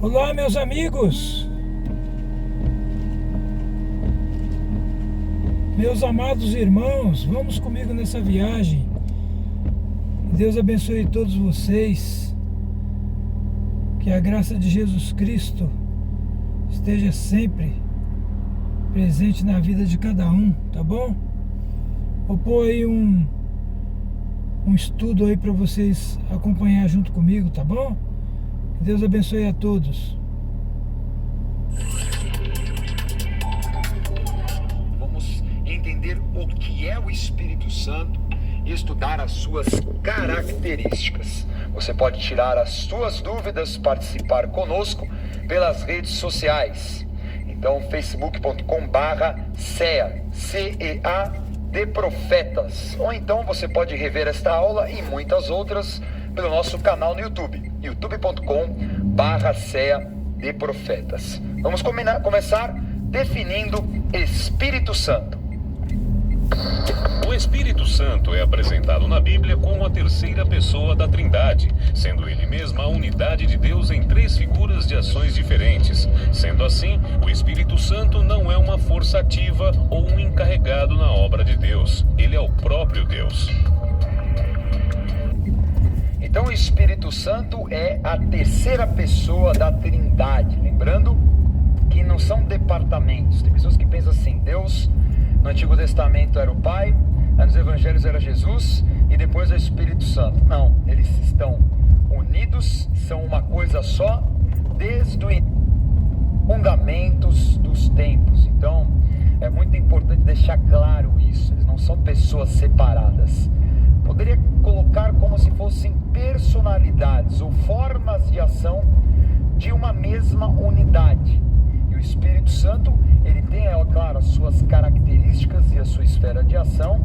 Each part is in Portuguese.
Olá, meus amigos, meus amados irmãos, vamos comigo nessa viagem. Deus abençoe todos vocês, que a graça de Jesus Cristo esteja sempre presente na vida de cada um, tá bom? Vou pôr aí um estudo aí para vocês acompanhar junto comigo, tá bom? Que Deus abençoe a todos. Vamos entender o que é o Espírito Santo e estudar as suas características. Você pode tirar as suas dúvidas, participar conosco pelas redes sociais. Então, facebook.com/CEA, CEA de Profetas. Ou então você pode rever esta aula e muitas outras pelo nosso canal no YouTube, youtube.com/CEA de Profetas. Vamos começar definindo Espírito Santo. O Espírito Santo é apresentado na Bíblia como a terceira pessoa da Trindade, sendo ele mesmo a unidade de Deus em três figuras de ações diferentes. Sendo assim, o Espírito Santo não é uma força ativa ou um encarregado na obra de Deus. Ele é o próprio Deus. Então, o Espírito Santo é a terceira pessoa da Trindade. Lembrando que não são departamentos. Tem pessoas que pensam assim: Deus no Antigo Testamento era o Pai, nos Evangelhos era Jesus e depois é o Espírito Santo. Não, eles estão unidos, são uma coisa só desde os fundamentos dos tempos. Então, é muito importante deixar claro isso. Eles não são pessoas separadas. Poderia colocar como se fossem personalidades ou formas de ação de uma mesma unidade. E o Espírito Santo, ele tem, é claro, as suas características e a sua esfera de ação,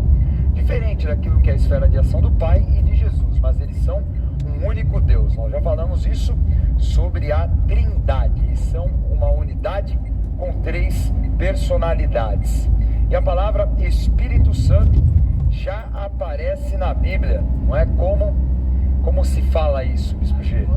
diferente daquilo que é a esfera de ação do Pai e de Jesus, mas eles são um único Deus. Nós já falamos isso sobre a Trindade. Eles são uma unidade com três personalidades. E a palavra Espírito Santo já aparece na Bíblia, não é? Como se fala isso, Bispo G?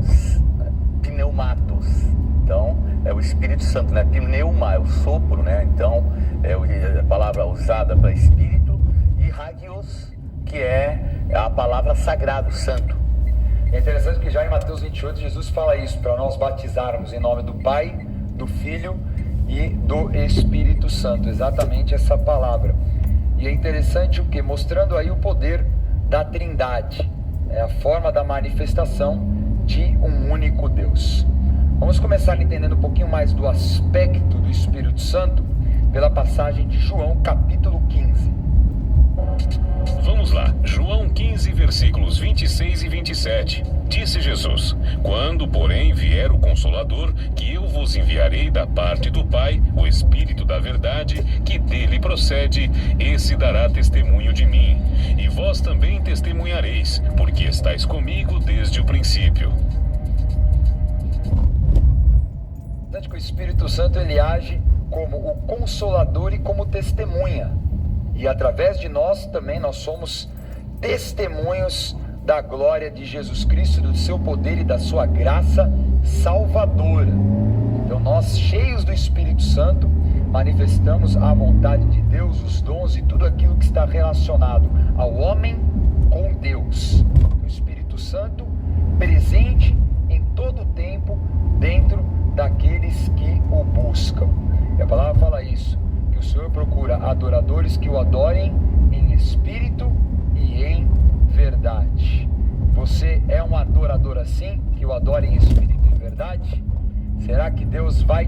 Pneumatos. Então, é o Espírito Santo, né? Pneuma é o sopro, né? Então, é a palavra usada para Espírito, e Hagios, que é a palavra sagrado, santo. É interessante que já em Mateus 28, Jesus fala isso, para nós batizarmos em nome do Pai, do Filho e do Espírito Santo, exatamente essa palavra. E é interessante o que? Mostrando aí o poder da Trindade, é a forma da manifestação de um único Deus. Vamos começar entendendo um pouquinho mais do aspecto do Espírito Santo pela passagem de João, capítulo 15. Vamos lá, João 15, versículos 26 e 27. Disse Jesus: Quando, porém, vier o Consolador, que eu vos enviarei da parte do Pai, o Espírito da verdade, que dele procede, esse dará testemunho de mim. E vós também testemunhareis, porque estáis comigo desde o princípio. Que o Espírito Santo, ele age como o Consolador e como testemunha. E através de nós também nós somos testemunhos da glória de Jesus Cristo, do seu poder e da sua graça salvadora. Então nós, cheios do Espírito Santo, manifestamos a vontade de Deus, os dons e tudo aquilo que está relacionado ao homem com Deus. O Espírito Santo presente em todo o tempo dentro daqueles que o buscam. E a palavra fala isso, que o Senhor procura adoradores que o adorem em espírito e em verdade. Você é um adorador assim, que o adora em espírito e em verdade? Será que Deus vai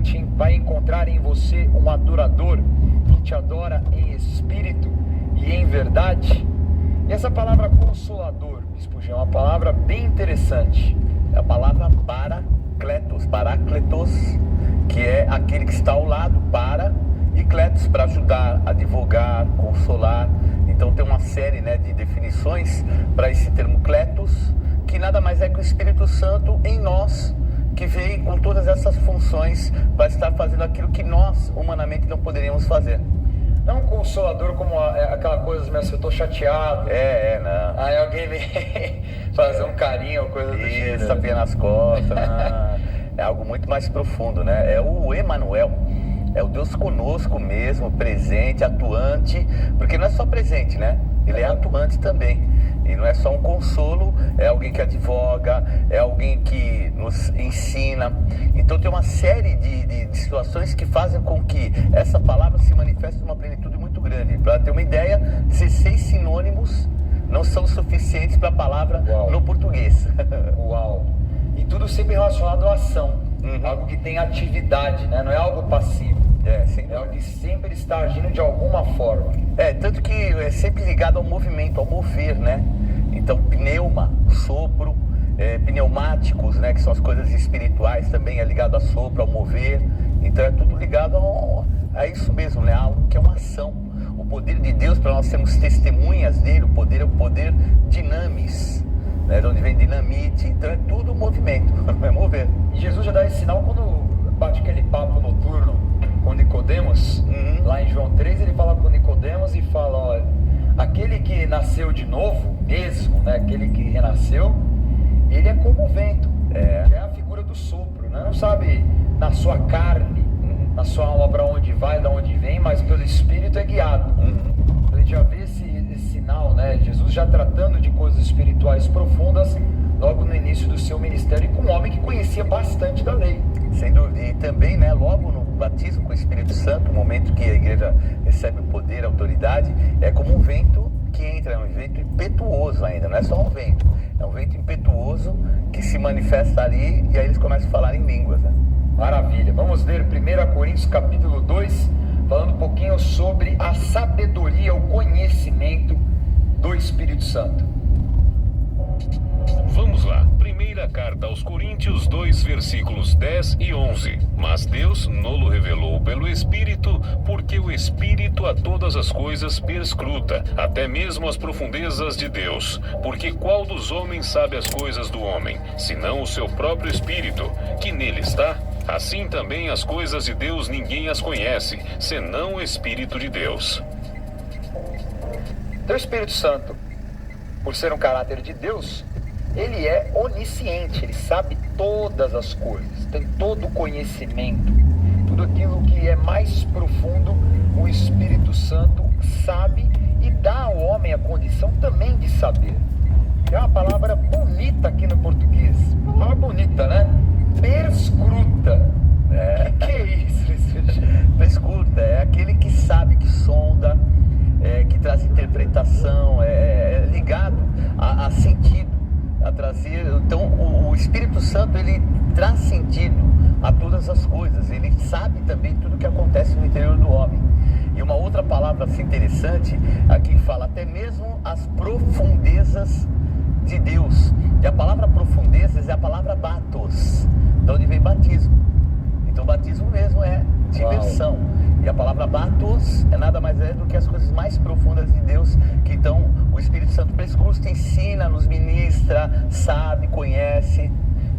encontrar em você um adorador que te adora em espírito e em verdade? E essa palavra consolador, Bispo G, é uma palavra bem interessante. É a palavra parácletos, que é aquele que está ao lado, e kletos, para ajudar, advogar, consolar. Então tem uma série, né, de definições para esse termo kletos, que nada mais é que o Espírito Santo em nós, que veio com todas essas funções para estar fazendo aquilo que nós humanamente não poderíamos fazer. Não um consolador como aquela coisa, mas eu tô chateado. Não. Aí alguém vem fazer um carinho ou coisa do Isso, gênero. tapinha nas costas. é algo muito mais profundo, né? É o Emanuel, é o Deus conosco mesmo, presente, atuante, porque não é só presente, né? Ele é atuante também. E não é só um consolo, é alguém que advoga, é alguém que nos ensina. Então tem uma série de situações que fazem com que essa palavra se manifeste numa plenitude muito grande. Para ter uma ideia, 16 sinônimos não são suficientes para a palavra no português. Uau! E tudo sempre relacionado à ação, algo que tem atividade, né? Não é algo passivo. É algo que sempre está agindo de alguma forma. Tanto que é sempre ligado ao movimento, ao mover, né? Então, pneuma, sopro, pneumáticos, né? Que são as coisas espirituais também, é ligado a sopro, ao mover. Então, é tudo ligado a isso mesmo, né? Algo que é uma ação. O poder de Deus, para nós sermos testemunhas dele, o poder é o poder dinamis, né? De onde vem dinamite, então é tudo movimento, é mover. E Jesus já dá esse sinal quando bate aquele papo noturno com Nicodemos, lá em João 3, ele fala com Nicodemos e fala, olha, aquele que nasceu de novo mesmo, né, aquele que renasceu, ele é como o vento, é a figura do sopro, né? Não sabe na sua carne, na sua alma para onde vai, de onde vem, mas pelo Espírito é guiado. Então a gente já vê esse sinal, né? Jesus já tratando de coisas espirituais profundas logo no início do seu ministério, e com um homem que conhecia bastante da lei. Sem dúvida, e também, né, logo no batismo com o Espírito Santo, o momento que a igreja recebe o poder, a autoridade, é como um vento que entra, é um vento impetuoso ainda, não é só um vento, é um vento impetuoso que se manifesta ali, e aí eles começam a falar em línguas, né? Maravilha, vamos ler 1 Coríntios capítulo 2, falando um pouquinho sobre a sabedoria, o conhecimento do Espírito Santo. Vamos lá, primeira carta aos Coríntios 2, versículos 10 e 11. Mas Deus nolo revelou pelo Espírito, porque o Espírito a todas as coisas perscruta, até mesmo as profundezas de Deus. Porque qual dos homens sabe as coisas do homem, senão o seu próprio Espírito, que nele está? Assim também as coisas de Deus ninguém as conhece, senão o Espírito de Deus. Então o Espírito Santo, por ser um caráter de Deus, ele é onisciente, ele sabe todas as coisas, tem todo o conhecimento, tudo aquilo que é mais profundo, o Espírito Santo sabe e dá ao homem a condição também de saber. É uma palavra bonita aqui no português, uma palavra bonita, né? Perscruta. Que é isso? Perscruta é aquele que sabe, que sonda, que traz interpretação, é ligado a sentido, a trazer. Então o Espírito Santo, ele traz sentido a todas as coisas, ele sabe também tudo que acontece no interior do homem. E uma outra palavra assim, interessante, aqui fala até mesmo as profundezas de Deus. E a palavra profundezas é a palavra batos, de onde vem batismo. Então batismo mesmo é diversão. E a palavra batos é nada mais do que as coisas mais profundas de Deus, que então o Espírito Santo perscruta, ensina, nos ministra, sabe, conhece.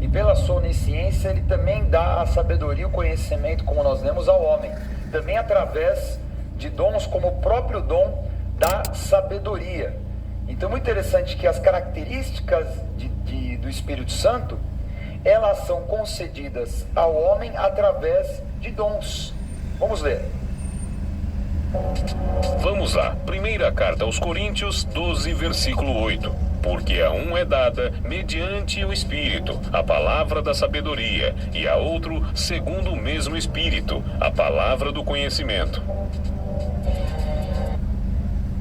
E pela sua onisciência ele também dá a sabedoria, o conhecimento, como nós lemos, ao homem. Também através de dons como o próprio dom da sabedoria. Então é muito interessante que as características do Espírito Santo, elas são concedidas ao homem através de dons. Vamos ler. Vamos lá, primeira carta aos Coríntios 12, versículo 8. Porque a um é dada, mediante o Espírito, a palavra da sabedoria, e a outro, segundo o mesmo Espírito, a palavra do conhecimento.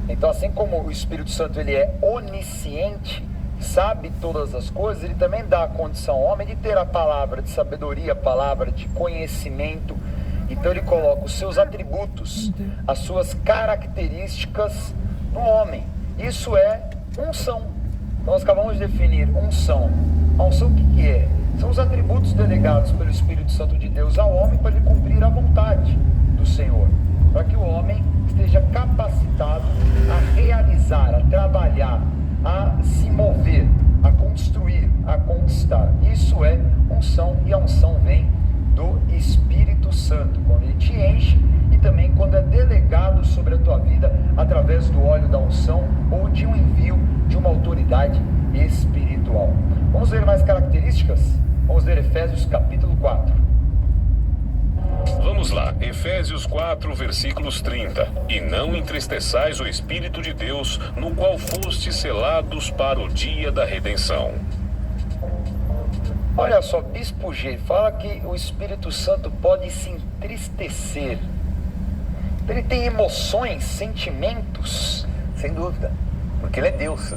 Então, assim como o Espírito Santo ele é onisciente, sabe todas as coisas, ele também dá a condição ao homem de ter a palavra de sabedoria, a palavra de conhecimento. Então ele coloca os seus atributos, as suas características no homem. Isso é unção. Então, nós acabamos de definir unção. A unção o que é? São os atributos delegados pelo Espírito Santo de Deus ao homem para ele cumprir a vontade do Senhor, para que o homem esteja capacitado a realizar, a trabalhar, a se mover, a construir, a conquistar. Isso é unção, e a unção vem do Espírito Santo, quando ele te enche, e também quando é delegado sobre a tua vida através do óleo da unção ou de um envio de uma autoridade espiritual. Vamos ver mais características Vamos ler Efésios capítulo 4. Vamos lá, Efésios 4, versículos 30. E não entristeçais o Espírito de Deus, no qual fostes selados para o dia da redenção. Olha só, Bispo G fala que o Espírito Santo pode se entristecer. Ele tem emoções, sentimentos. Sem dúvida, porque ele é Deus.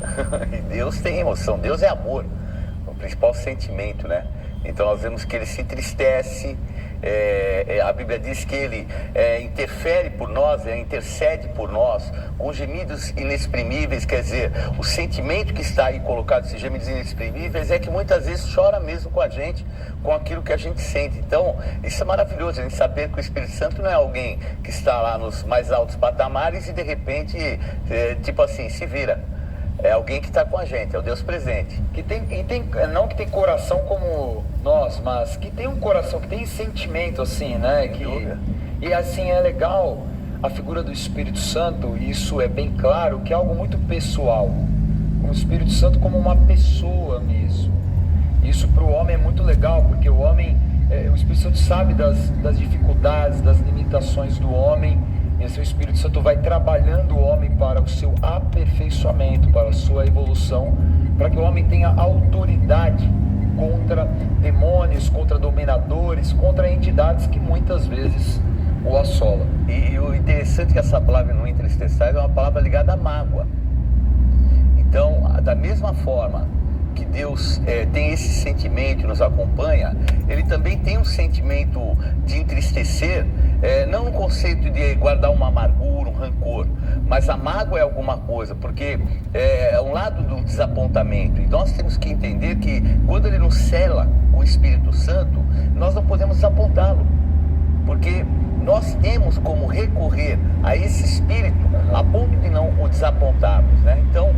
E Deus tem emoção, Deus é amor, o principal sentimento, né? Então nós vemos que ele se entristece. A Bíblia diz que ele interfere por nós, intercede por nós com gemidos inexprimíveis. Quer dizer, o sentimento que está aí colocado, esses gemidos inexprimíveis, é que muitas vezes chora mesmo com a gente, com aquilo que a gente sente. Então isso é maravilhoso, a gente saber que o Espírito Santo não é alguém que está lá nos mais altos patamares e de repente, tipo assim, se vira. É alguém que está com a gente, é o Deus presente. Não que tem coração como nós, mas que tem um coração, que tem sentimento assim, né? E assim, é legal a figura do Espírito Santo, e isso é bem claro, que é algo muito pessoal. O Espírito Santo como uma pessoa mesmo. Isso para o homem é muito legal, porque o homem, o Espírito Santo sabe das dificuldades, das limitações do homem. E assim o Espírito Santo vai trabalhando o homem para o seu aperfeiçoamento, para a sua evolução, para que o homem tenha autoridade contra demônios, contra dominadores, contra entidades que muitas vezes o assolam. E o interessante é que essa palavra não entristecer é uma palavra ligada à mágoa. Então, da mesma forma que Deus tem esse sentimento e nos acompanha, ele também tem um sentimento de entristecer, não no conceito de guardar uma amargura, um rancor, mas a mágoa é alguma coisa, porque é um lado do desapontamento. E nós temos que entender que quando ele nos cela com o Espírito Santo, nós não podemos desapontá-lo, porque nós temos como recorrer a esse Espírito a ponto de não o desapontarmos, né? Então,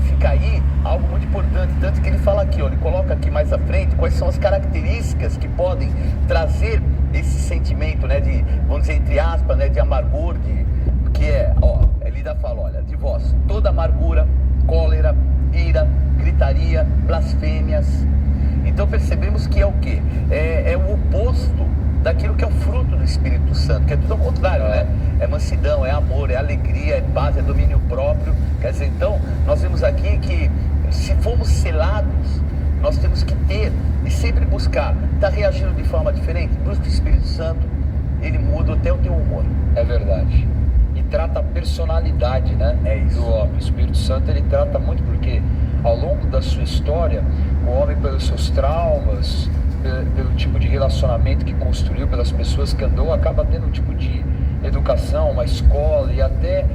fica aí algo muito importante, tanto que ele fala aqui, ele coloca aqui mais à frente quais são as características que podem trazer esse sentimento, né, de, vamos dizer, entre aspas, né, de amargor, que ele ainda fala, olha, de vós, toda amargura, cólera, ira, gritaria, blasfêmias. Então percebemos que é o quê? É o oposto daquilo que é o fruto do Espírito Santo, que é tudo ao contrário, né? É mansidão, é amor, é alegria, é paz, é domínio próprio. Quer dizer, então, nós vemos aqui que se formos selados, nós temos que ter e sempre buscar estar reagindo de forma diferente. Busca o Espírito Santo, ele muda até o teu humor. É verdade. E trata a personalidade, né? Do homem. O Espírito Santo, ele trata muito porque ao longo da sua história, o homem, pelos seus traumas, pelo tipo de relacionamento que construiu, pelas pessoas que andou, acaba tendo um tipo de educação, uma escola e até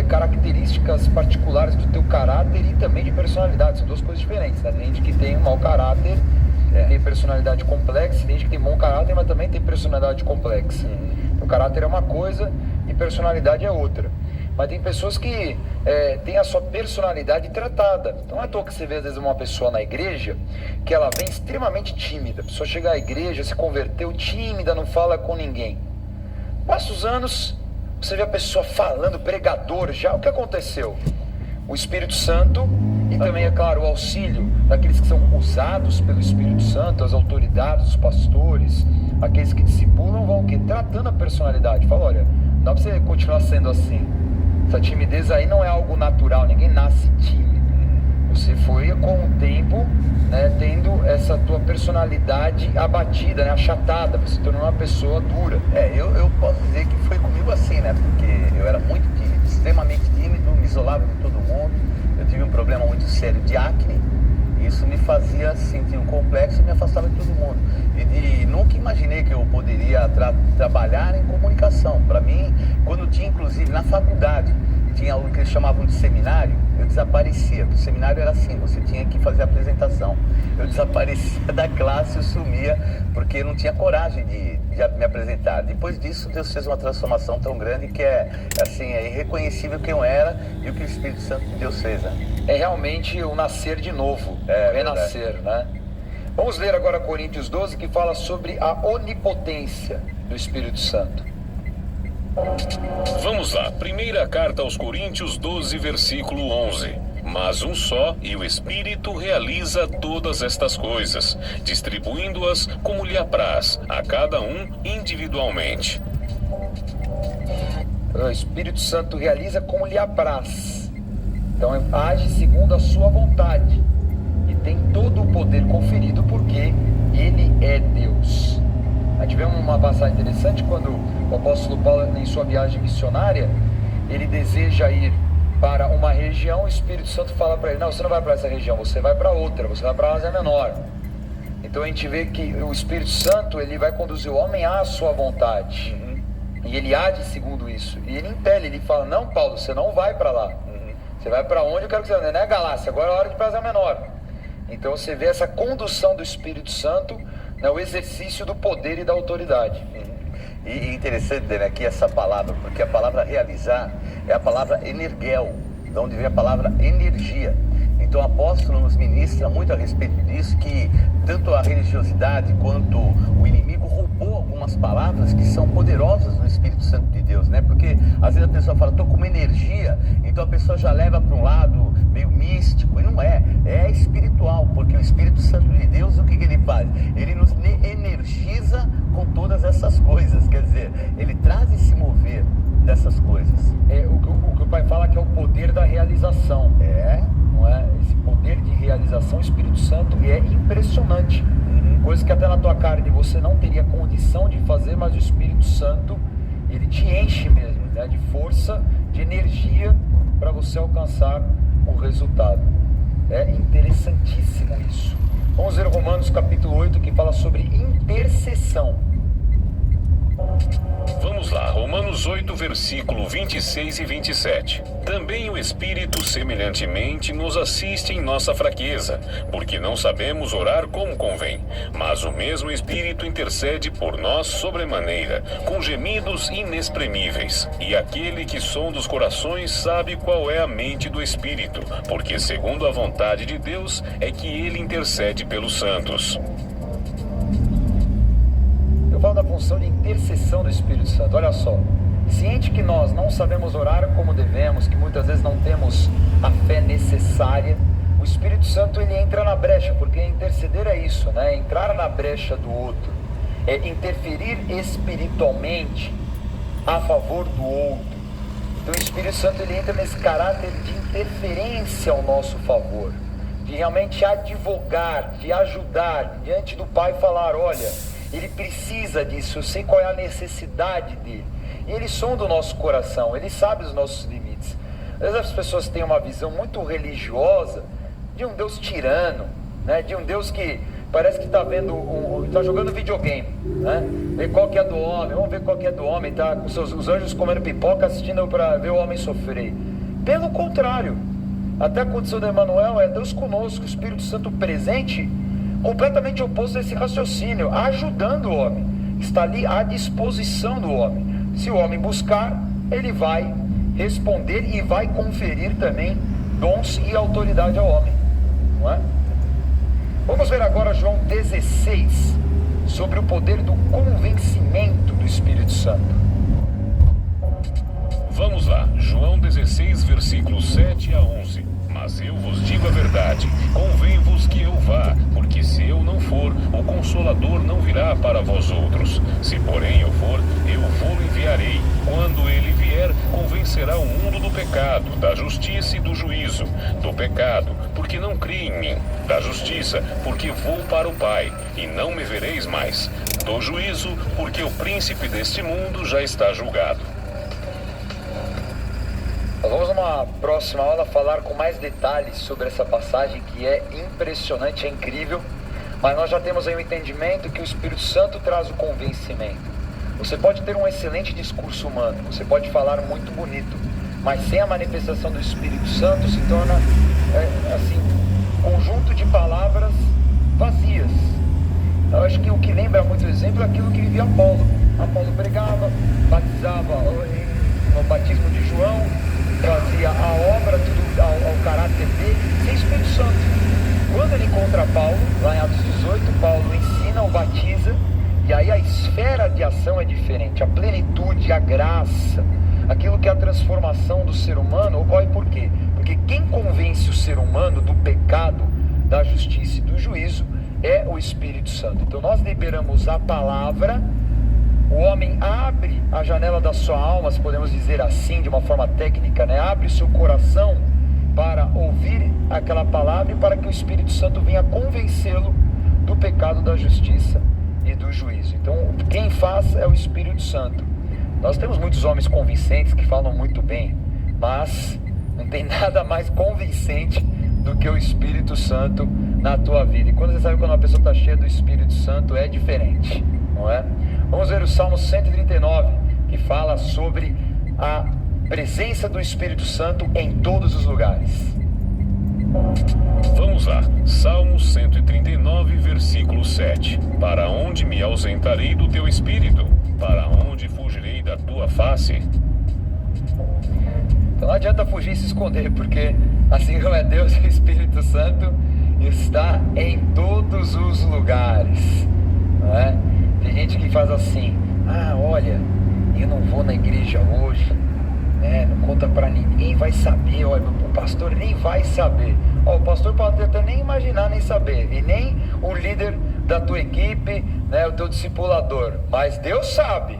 características particulares do teu caráter e também de personalidade. São duas coisas diferentes, né? Tem gente que tem um mau caráter, tem personalidade complexa, tem gente que tem bom caráter, mas também tem personalidade complexa. O caráter é uma coisa e personalidade é outra. Mas tem pessoas que têm a sua personalidade tratada. Então não é à toa que você vê às vezes uma pessoa na igreja que ela vem extremamente tímida. A pessoa chega à igreja, se converteu tímida, não fala com ninguém. Passa os anos, você vê a pessoa falando, pregador já. O que aconteceu? O Espírito Santo e também, é claro, o auxílio daqueles que são usados pelo Espírito Santo, as autoridades, os pastores, aqueles que discipulam, vão o quê? Tratando a personalidade. Fala, olha, não dá pra você continuar sendo assim. Essa timidez aí não é algo natural, ninguém nasce tímido. Você foi com o tempo, né, tendo essa tua personalidade abatida, né, achatada, você se tornou uma pessoa dura. Eu posso dizer que foi comigo assim, né? Porque eu era muito tímido, extremamente tímido, me isolava de todo mundo. Eu tive um problema muito sério de acne. Isso me fazia sentir um complexo e me afastava de todo mundo. E nunca imaginei que eu poderia trabalhar em comunicação. Para mim, quando tinha, inclusive, na faculdade, tinha o que eles chamavam de seminário, eu desaparecia. O seminário era assim, você tinha que fazer a apresentação. Eu desaparecia da classe, eu sumia, porque eu não tinha coragem de me apresentar. Depois disso, Deus fez uma transformação tão grande que é irreconhecível quem eu era e o que o Espírito Santo de Deus fez, né? É realmente o nascer de novo, renascer, né? Vamos ler agora Coríntios 12, que fala sobre a onipotência do Espírito Santo. Vamos lá, primeira carta aos Coríntios 12, versículo 11. mas um só, e o Espírito realiza todas estas coisas, distribuindo-as como lhe apraz, a cada um individualmente. O Espírito Santo realiza como lhe apraz. Então age segundo a sua vontade. E tem todo o poder conferido porque ele é Deus. A gente vê uma passagem interessante quando o apóstolo Paulo, em sua viagem missionária, ele deseja ir para uma região, o Espírito Santo fala para ele: não, você não vai para essa região, você vai para outra, você vai para a Ásia Menor. Então a gente vê que o Espírito Santo, ele vai conduzir o homem à sua vontade. E ele age segundo isso. E ele impele, ele fala: não, Paulo, você não vai para lá. Você vai para onde eu quero que você vá, não é Galácia, agora é a hora de ir para a Ásia Menor. Então você vê essa condução do Espírito Santo, né, o exercício do poder e da autoridade. E interessante, né, aqui essa palavra, porque a palavra realizar é a palavra energel, de onde vem a palavra energia. Então o apóstolo nos ministra muito a respeito disso, que tanto a religiosidade quanto o inimigo roubou algumas palavras que são poderosas no Espírito Santo de Deus, né? Porque às vezes a pessoa fala: estou com uma energia, então a pessoa já leva para um lado meio místico, e não é, é espiritual, porque o Espírito Santo de Deus, o que ele faz? Ele nos energiza com todas essas coisas, quer dizer, ele traz esse mover dessas coisas. O que o pai fala que é o poder da realização. Não é? Esse poder de realização, o Espírito Santo, é impressionante. Coisa que até na tua carne você não teria condição de fazer, mas o Espírito Santo, ele te enche mesmo, né, de força, de energia para você alcançar o resultado. É interessantíssimo isso. Vamos ver Romanos capítulo 8, que fala sobre intercessão. Vamos lá, Romanos 8, versículo 26 e 27. Também o Espírito semelhantemente nos assiste em nossa fraqueza, porque não sabemos orar como convém, mas o mesmo Espírito intercede por nós sobremaneira, com gemidos inexprimíveis. E aquele que sonda os corações sabe qual é a mente do Espírito, porque segundo a vontade de Deus é que ele intercede pelos santos. Fala da função de intercessão do Espírito Santo. Olha só, ciente que nós não sabemos orar como devemos, que muitas vezes não temos a fé necessária, o Espírito Santo, ele entra na brecha, porque interceder é isso, né? Entrar na brecha do outro, é interferir espiritualmente a favor do outro. Então o Espírito Santo, ele entra nesse caráter de interferência ao nosso favor, de realmente advogar, de ajudar diante do Pai, falar: olha, ele precisa disso, eu sei qual é a necessidade dele. E ele sonda o nosso coração, ele sabe os nossos limites. Às vezes as pessoas têm uma visão muito religiosa de um Deus tirano, né? De um Deus que parece que está vendo, está jogando videogame, né? Ver qual que é do homem, vamos ver qual que é do homem, tá com os anjos comendo pipoca, assistindo para ver o homem sofrer. Pelo contrário, até a condição de Emmanuel é Deus conosco, o Espírito Santo presente, completamente oposto a esse raciocínio, ajudando o homem, está ali à disposição do homem. Se o homem buscar, ele vai responder e vai conferir também dons e autoridade ao homem, não é? Vamos ver agora João 16, sobre o poder do convencimento do Espírito Santo. Vamos lá, João 16, versículos 7 a 11. Mas eu vos digo a verdade, convém-vos que eu vá, porque se eu não for, o Consolador não virá para vós outros. Se porém eu for, eu vou enviarei. Quando ele vier, convencerá o mundo do pecado, da justiça e do juízo. Do pecado, porque não crê em mim. Da justiça, porque vou para o Pai, e não me vereis mais. Do juízo, porque o príncipe deste mundo já está julgado. Nós vamos numa próxima aula falar com mais detalhes sobre essa passagem, que é impressionante, é incrível, mas nós já temos aí o entendimento que o Espírito Santo traz o convencimento. Você pode ter um excelente discurso humano, você pode falar muito bonito, mas sem a manifestação do Espírito Santo se torna conjunto de palavras vazias. Eu acho que o que lembra muito o exemplo é aquilo que vivia Apolo. Apolo pregava, batizava no batismo de João, trazia a obra, tudo ao caráter dele, sem Espírito Santo. Quando ele encontra Paulo, lá em Atos 18, Paulo ensina, o batiza, e aí a esfera de ação é diferente, a plenitude, a graça, aquilo que é a transformação do ser humano ocorre por quê? Porque quem convence o ser humano do pecado, da justiça e do juízo é o Espírito Santo. Então nós liberamos a palavra, o homem abre a janela da sua alma, se podemos dizer assim, de uma forma técnica, né? Abre seu coração para ouvir aquela palavra e para que o Espírito Santo venha convencê-lo do pecado, da justiça e do juízo. Então quem faz é o Espírito Santo. Nós temos muitos homens convincentes que falam muito bem, mas não tem nada mais convincente do que o Espírito Santo na tua vida. E quando você sabe quando uma pessoa está cheia do Espírito Santo, é diferente, não é? Vamos ver o Salmo 139, que fala sobre a presença do Espírito Santo em todos os lugares. Vamos lá, Salmo 139, versículo 7. Para onde me ausentarei do teu Espírito? Para onde fugirei da tua face? Então não adianta fugir e se esconder, porque assim como é Deus, o Espírito Santo está em todos os lugares, não é? Tem gente que faz assim: ah, olha, eu não vou na igreja hoje, né? Não conta pra ninguém, vai saber, olha, o pastor nem vai saber. Ó, o pastor pode até nem imaginar, nem saber, e nem o líder da tua equipe, né, o teu discipulador, mas Deus sabe.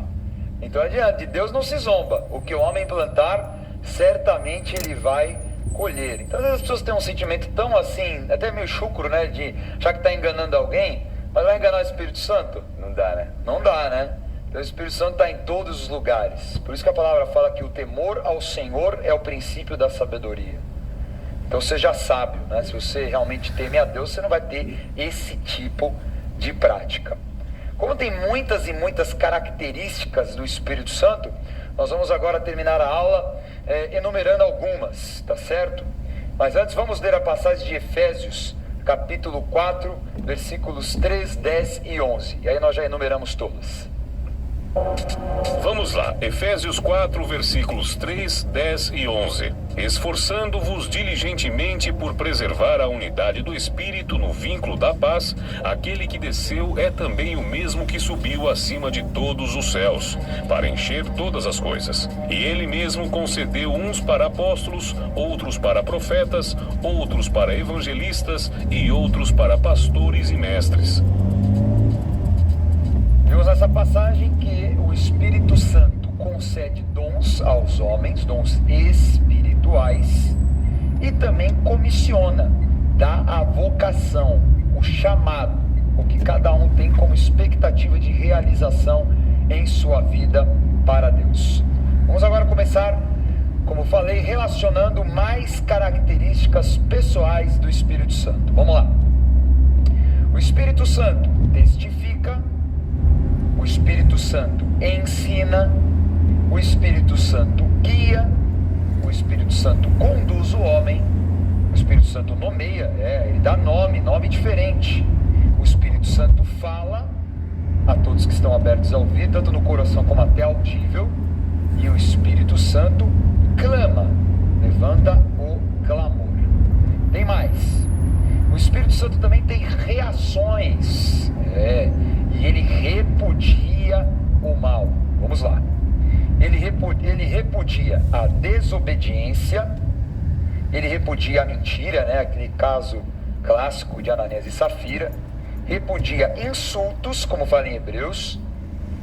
Então adiante, de Deus não se zomba. O que o homem plantar, certamente ele vai colher. Então às vezes as pessoas têm um sentimento tão assim, até meio chucro, né, de achar que está enganando alguém, mas vai enganar o Espírito Santo? Não dá, né? Não dá, né? Então o Espírito Santo está em todos os lugares. Por isso que a palavra fala que o temor ao Senhor é o princípio da sabedoria. Então seja sábio, né? Se você realmente teme a Deus, você não vai ter esse tipo de prática. Como tem muitas e muitas características do Espírito Santo, nós vamos agora terminar a aula enumerando algumas, tá certo? Mas antes vamos ler a passagem de Efésios, capítulo 4, versículos 3, 10 e 11. E aí nós já enumeramos todas. Vamos lá, Efésios 4, versículos 3, 10 e 11. Esforçando-vos diligentemente por preservar a unidade do Espírito no vínculo da paz, aquele que desceu é também o mesmo que subiu acima de todos os céus, para encher todas as coisas. E ele mesmo concedeu uns para apóstolos, outros para profetas, outros para evangelistas e outros para pastores e mestres. Vemos nessa passagem que o Espírito Santo concede dons aos homens, dons espirituais, e também comissiona, dá a vocação, o chamado, o que cada um tem como expectativa de realização em sua vida para Deus. Vamos agora começar, como falei, relacionando mais características pessoais do Espírito Santo. Vamos lá. O Espírito Santo testifica, o Espírito Santo ensina, o Espírito Santo guia, o Espírito Santo conduz o homem, o Espírito Santo nomeia, ele dá nome diferente. O Espírito Santo fala a todos que estão abertos a ouvir, tanto no coração como até audível, e o Espírito Santo clama, levanta o clamor. Tem mais. O Espírito Santo também tem reações, e ele repudia o mal. Vamos lá. Ele repudia a desobediência, ele repudia a mentira, né? Aquele caso clássico de Ananias e Safira, repudia insultos, como fala em Hebreus,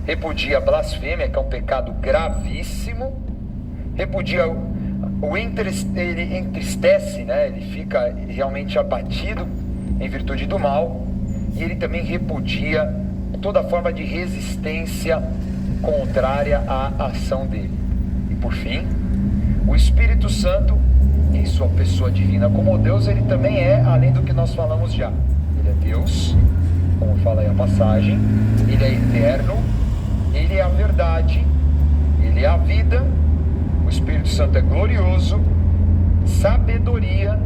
repudia a blasfêmia, que é um pecado gravíssimo, repudia ele entristece, né? Ele fica realmente abatido em virtude do mal, e ele também repudia toda forma de resistência contrária à ação dele. E por fim, o Espírito Santo, em sua pessoa divina como Deus, ele também é, além do que nós falamos já, ele é Deus, como fala aí a passagem, ele é eterno, ele é a verdade, ele é a vida, o Espírito Santo é glorioso, sabedoria,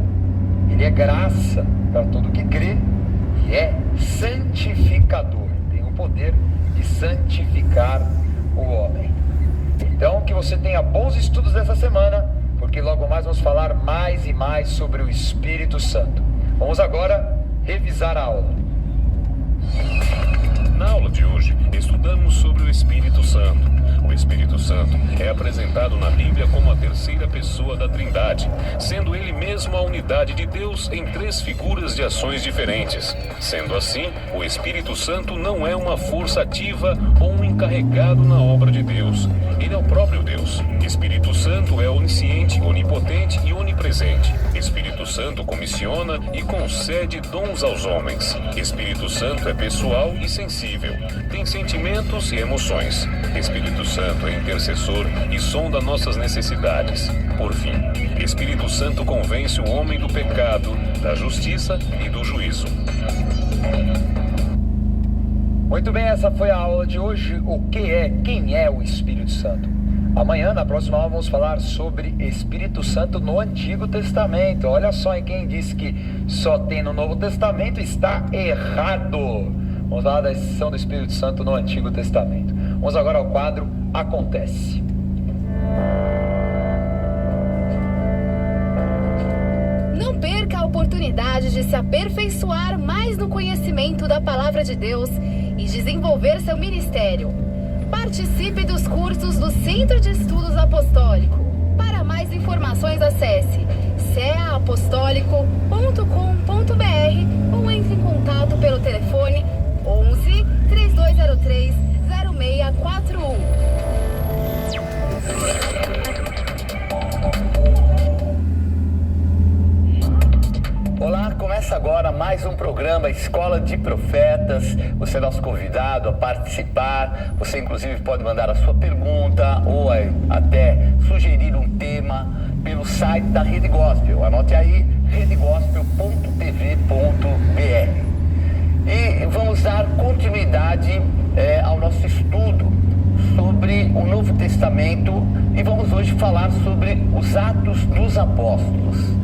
ele é graça para todo que crê, e é santificador, tem o poder de santificar o homem. Então que você tenha bons estudos dessa semana, porque logo mais vamos falar mais e mais sobre o Espírito Santo. Vamos agora revisar a aula. Na aula de hoje, estudamos sobre o Espírito Santo. O Espírito Santo é apresentado na Bíblia como a terceira pessoa da Trindade, sendo ele mesmo a unidade de Deus em três figuras de ações diferentes. Sendo assim, o Espírito Santo não é uma força ativa ou um encarregado na obra de Deus. Ele é o próprio Deus. Espírito Santo é onisciente, onipotente e onipresente. Espírito Santo comissiona e concede dons aos homens. Espírito Santo é pessoal e sensível. Tem sentimentos e emoções. Espírito Santo é intercessor e sonda nossas necessidades. Por fim, Espírito Santo convence o homem do pecado, da justiça e do juízo. Muito bem, essa foi a aula de hoje. Quem é o Espírito Santo? Amanhã, na próxima aula, vamos falar sobre Espírito Santo no Antigo Testamento. Olha só, quem disse que só tem no Novo Testamento está errado. Vamos falar da exceção do Espírito Santo no Antigo Testamento. Vamos agora ao quadro Acontece. Não perca a oportunidade de se aperfeiçoar mais no conhecimento da Palavra de Deus e desenvolver seu ministério. Participe dos cursos do Centro de Estudos Apostólico. Para mais informações, acesse ceaapostólico.com.br ou entre em contato pelo telefone 11 3203 0641. Olá, começa agora mais um programa Escola de Profetas. Você é nosso convidado a participar. Você inclusive pode mandar a sua pergunta ou até sugerir um tema pelo site da Rede Gospel. Anote aí, redegospel.tv.br. E vamos dar continuidade ao nosso estudo sobre o Novo Testamento e vamos hoje falar sobre os Atos dos Apóstolos.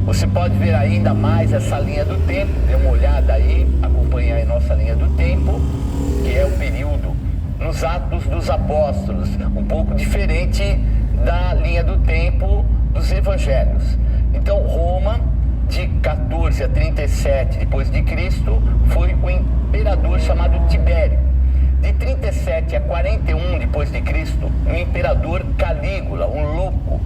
Você pode ver ainda mais essa linha do tempo, dê uma olhada aí, acompanhe aí nossa linha do tempo, que é o período nos Atos dos Apóstolos, um pouco diferente da linha do tempo dos Evangelhos. Então, Roma, de 14 a 37 depois de Cristo, foi o imperador chamado Tibério. De 37 a 41 depois de Cristo, o imperador Calígula, um louco.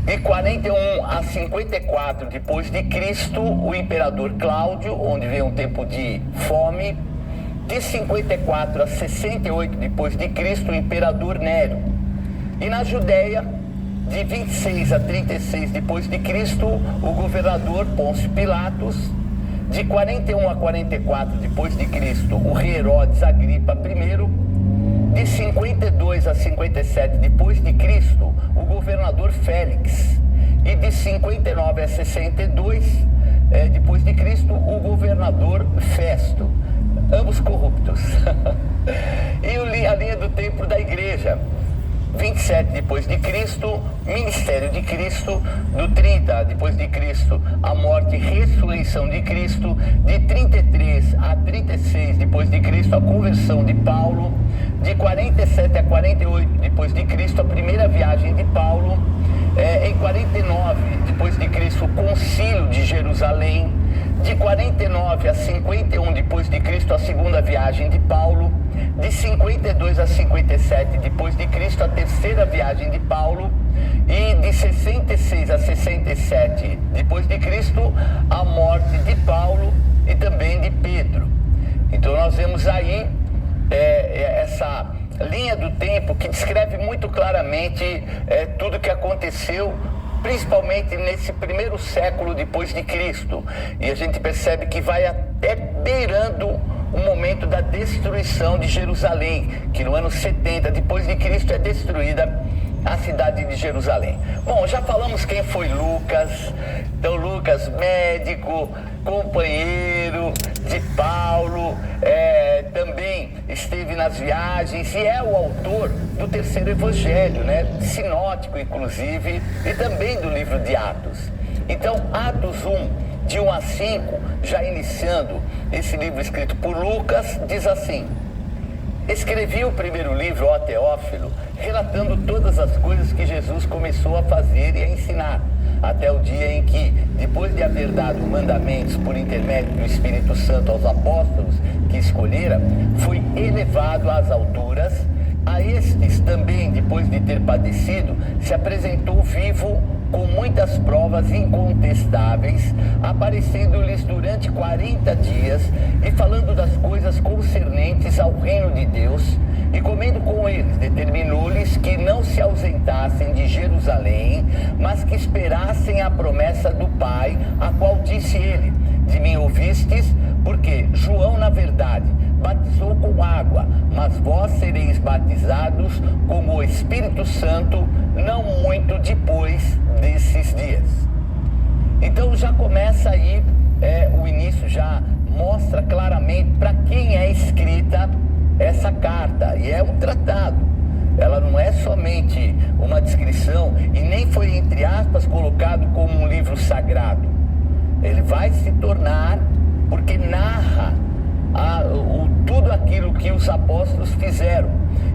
De 41 a 54 depois de Cristo, o imperador Cláudio, onde veio um tempo de fome. De 54 a 68 depois de Cristo, o imperador Nero. E na Judéia, de 26 a 36 depois de Cristo, o governador Pôncio Pilatos. De 41 a 44 depois de Cristo, o rei Herodes Agripa I. De 52 a 57 depois de Cristo, o governador Félix. E de 59 a 62 depois de Cristo, o governador Festo. Ambos corruptos. E a linha do tempo da igreja. 27 depois de Cristo, ministério de Cristo. Do 30 depois de Cristo, a morte e ressurreição de Cristo. De 33 a 36 depois de Cristo, a conversão de Paulo. De 47 a 48 depois de Cristo, a primeira viagem de Paulo. Em 49 depois de Cristo, o concílio de Jerusalém. De 49 a 51 depois de Cristo, a segunda viagem de Paulo. De 52 a 57 depois de Cristo, a terceira viagem de Paulo. E de 66 a 67 depois de Cristo, a morte de Paulo e também de Pedro. Então nós vemos aí essa linha do tempo que descreve muito claramente tudo o que aconteceu, principalmente nesse primeiro século depois de Cristo. E a gente percebe que vai até beirando o momento da destruição de Jerusalém, que no ano 70 depois de Cristo é destruída a cidade de Jerusalém. Bom, já falamos quem foi Lucas. Então Lucas, médico, companheiro de Paulo, também esteve nas viagens e é o autor do terceiro evangelho, sinótico inclusive, e também do livro de Atos. Então Atos 1, de 1 a 5, já iniciando esse livro escrito por Lucas, diz assim: escrevi o primeiro livro, ó Teófilo, relatando todas as coisas que Jesus começou a fazer e a ensinar, até o dia em que, depois de haver dado mandamentos por intermédio do Espírito Santo aos apóstolos que escolhera, foi elevado às alturas. A estes também, depois de ter padecido, se apresentou vivo com muitas provas incontestáveis, aparecendo-lhes durante 40 dias e falando das coisas concernentes ao reino de Deus, e comendo com eles, determinou-lhes que não se ausentassem de Jerusalém, mas que esperassem a promessa do Pai, a qual disse ele: de mim ouvistes, porque João, na verdade, batizou com água, mas vós sereis batizados com o Espírito Santo não muito depois desses dias. Então já começa aí o início, já mostra claramente para quem é escrita essa carta, e é um tratado. Ela não é somente uma descrição e nem foi, entre aspas, colocado como um livro sagrado. Ele vai se tornar, porque narra tudo aquilo que os apóstolos fizeram.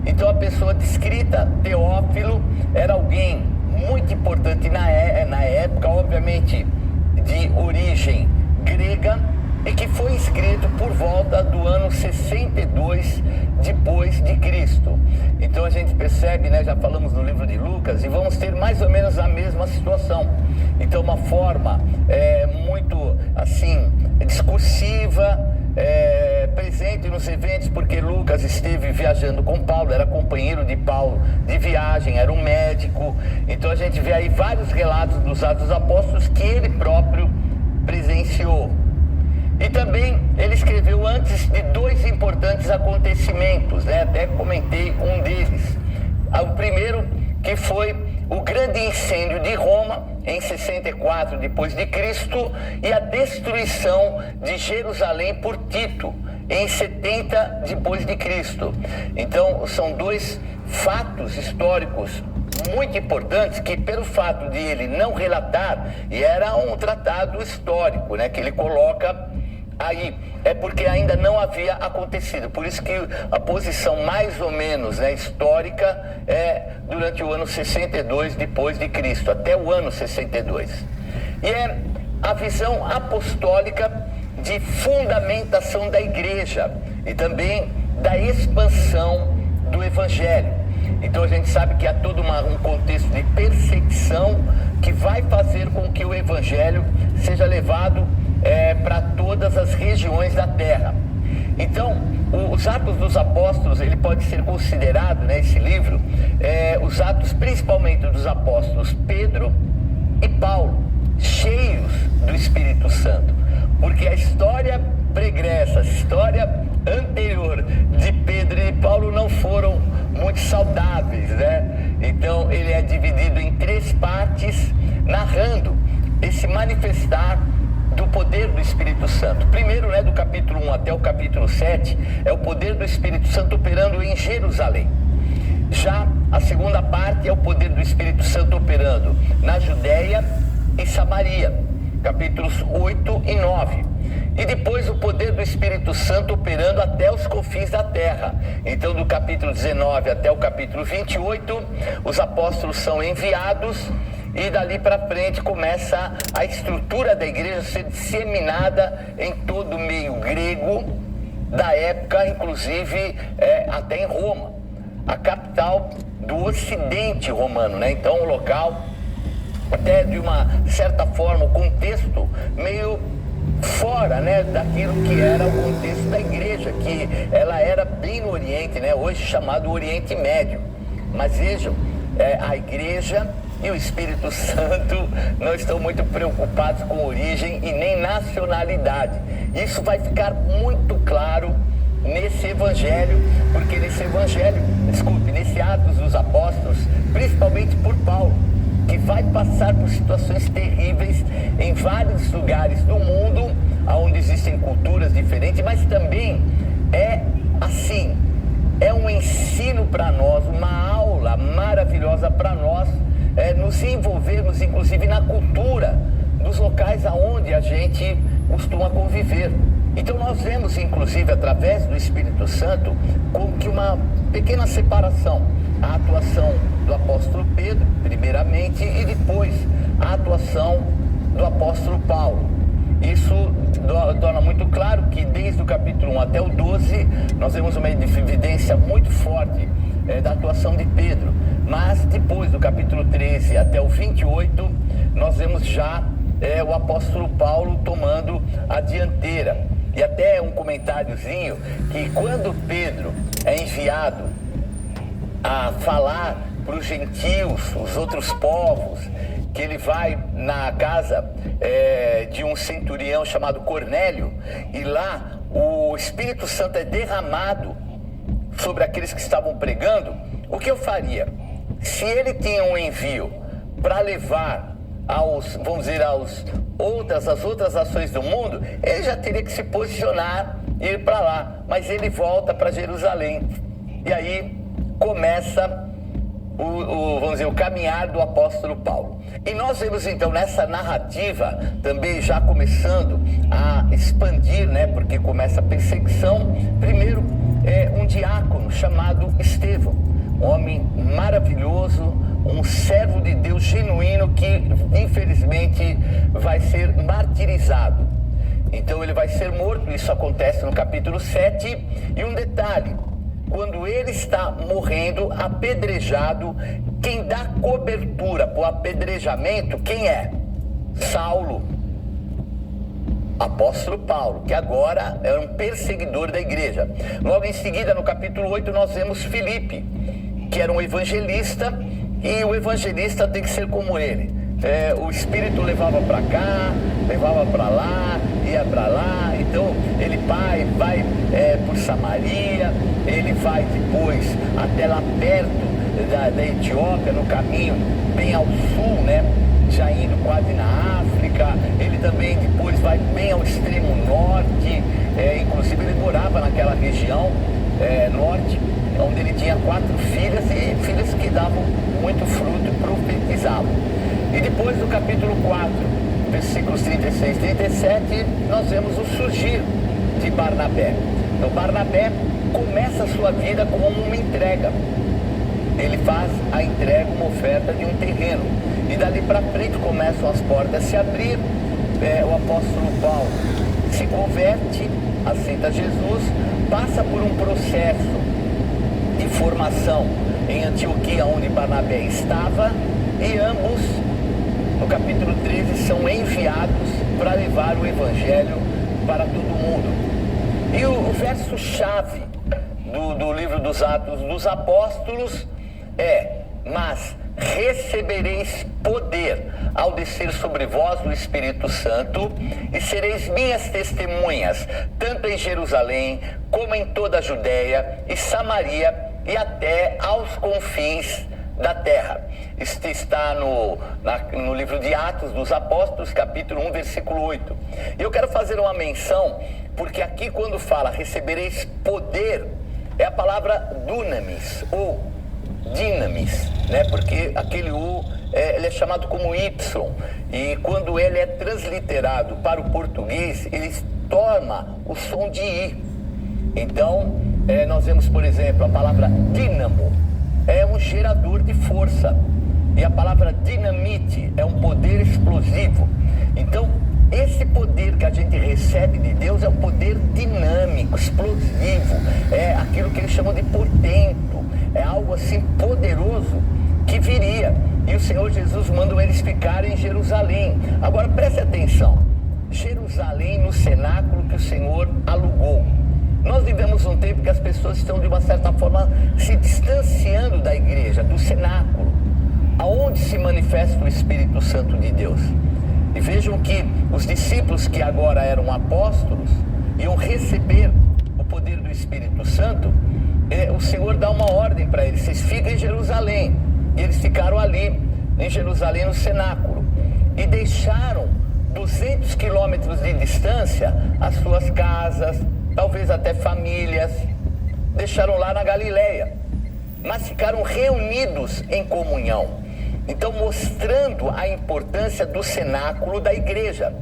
Então a pessoa descrita, Teófilo, era alguém muito importante na época, obviamente de origem grega, e que foi escrito por volta do ano 62 depois de Cristo. Então a gente percebe, já falamos no livro de Lucas, e vamos ter mais ou menos a mesma situação. Então uma forma muito assim discursiva, presente nos eventos, porque Lucas esteve viajando com Paulo, era companheiro de Paulo de viagem, era um médico. Então a gente vê aí vários relatos dos Atos dos Apóstolos que ele próprio presenciou. E também ele escreveu antes de dois importantes acontecimentos, até comentei um deles. O primeiro, que foi o grande incêndio de Roma, em 64 depois de Cristo, e a destruição de Jerusalém por Tito, em 70 depois de Cristo. Então, são dois fatos históricos muito importantes que, pelo fato de ele não relatar, e era um tratado histórico, que ele coloca aí, é porque ainda não havia acontecido. Por isso que a posição mais ou menos histórica é durante o ano 62 depois de Cristo, até o ano 62. E é a visão apostólica de fundamentação da igreja e também da expansão do evangelho. Então a gente sabe que há todo um contexto de perseguição que vai fazer com que o evangelho seja levado para todas as regiões da terra. Então, os Atos dos Apóstolos, ele pode ser considerado, esse livro, os Atos principalmente dos apóstolos Pedro e Paulo, cheios do Espírito Santo, porque a história pregressa, a história anterior de Pedro e Paulo não foram muito saudáveis, Então, ele é dividido em 3 partes, narrando esse manifestar do poder do Espírito Santo. Primeiro, do capítulo 1 até o capítulo 7, é o poder do Espírito Santo operando em Jerusalém. Já a segunda parte é o poder do Espírito Santo operando na Judéia e Samaria, capítulos 8 e 9. E depois o poder do Espírito Santo operando até os confins da terra. Então, do capítulo 19 até o capítulo 28, os apóstolos são enviados, e dali para frente começa a estrutura da igreja a ser disseminada em todo o meio grego da época, inclusive até em Roma, a capital do ocidente romano, Então, o local, até de uma certa forma, o contexto meio fora, daquilo que era o contexto da igreja, que ela era bem no Oriente, hoje chamado Oriente Médio. Mas vejam, a igreja e o Espírito Santo não estão muito preocupados com origem e nem nacionalidade. Isso vai ficar muito claro nesse evangelho, porque nesse Atos dos Apóstolos, principalmente por Paulo, que vai passar por situações terríveis em vários lugares do mundo, onde existem culturas diferentes, mas também é um ensino para nós, uma aula maravilhosa para nós, nos envolvermos inclusive na cultura dos locais aonde a gente costuma conviver. Então nós vemos inclusive através do Espírito Santo como que uma pequena separação, a atuação do apóstolo Pedro primeiramente, e depois a atuação do apóstolo Paulo. Isso torna muito claro que desde o capítulo 1 até o 12, nós vemos uma evidência muito forte da atuação de Pedro. Mas depois do capítulo 13 até o 28, nós vemos já o apóstolo Paulo tomando a dianteira. E até um comentáriozinho, que quando Pedro é enviado a falar para os gentios, os outros povos, que ele vai na casa de um centurião chamado Cornélio, e lá o Espírito Santo é derramado sobre aqueles que estavam pregando, o que eu faria? Se ele tinha um envio para levar as outras ações do mundo, ele já teria que se posicionar e ir para lá, mas ele volta para Jerusalém. E aí começa o caminhar do apóstolo Paulo. E nós vemos então nessa narrativa também já começando a expandir, porque começa a perseguição. Primeiro um diácono chamado Estevão, um homem maravilhoso, um servo de Deus genuíno que infelizmente vai ser martirizado. Então ele vai ser morto, isso acontece no capítulo 7. E um detalhe: quando ele está morrendo, apedrejado, quem dá cobertura para o apedrejamento, quem é? Saulo, apóstolo Paulo, que agora é um perseguidor da igreja. Logo em seguida, no capítulo 8, nós vemos Filipe, que era um evangelista, e o evangelista tem que ser como ele. O Espírito levava para cá, levava para lá, ia para lá. Então ele vai por Samaria, ele vai depois até lá perto da Etiópia, no caminho bem ao sul, já indo quase na África. Ele também depois vai bem ao extremo norte, inclusive ele morava naquela região norte, onde ele tinha 4 filhas, e filhas que davam muito fruto e profetizavam. E depois do capítulo 4, versículos 36 e 37, nós vemos o surgir de Barnabé. Então Barnabé começa a sua vida com uma entrega. Ele faz a entrega, uma oferta de um terreno. E dali para frente começam as portas a se abrir. O apóstolo Paulo se converte, aceita Jesus, passa por um processo de formação em Antioquia, onde Barnabé estava, e ambos, no capítulo 13, são enviados para levar o evangelho para todo mundo. E o verso-chave do livro dos Atos dos Apóstolos é: mas recebereis poder ao descer sobre vós o Espírito Santo, e sereis minhas testemunhas, tanto em Jerusalém, como em toda a Judéia e Samaria, e até aos confins da terra. Isso está no livro de Atos dos Apóstolos, capítulo 1, versículo 8. E eu quero fazer uma menção, porque aqui quando fala recebereis poder, é a palavra dunamis, ou dinamis, porque aquele U ele é chamado como Y, e quando ele é transliterado para o português, ele toma o som de I. Então, nós vemos, por exemplo, a palavra dínamo, é um gerador de força, e a palavra dinamite é um poder explosivo. Então, esse poder que a gente recebe de Deus é um poder dinâmico, explosivo, é aquilo que eles chamam de portento, é algo assim poderoso que viria, e o Senhor Jesus manda eles ficarem em Jerusalém. Agora preste atenção, Jerusalém no cenáculo que o Senhor alugou. Nós vivemos um tempo que as pessoas estão de uma certa forma se distanciando da igreja, do cenáculo, aonde se manifesta o Espírito Santo de Deus. E vejam que os discípulos que agora eram apóstolos iam receber o poder do Espírito Santo. O Senhor dá uma ordem para eles: vocês ficam em Jerusalém. E eles ficaram ali em Jerusalém no cenáculo e deixaram 200 quilômetros de distância as suas casas, talvez até famílias, deixaram lá na Galileia, mas ficaram reunidos em comunhão. Então, mostrando a importância do cenáculo da igreja,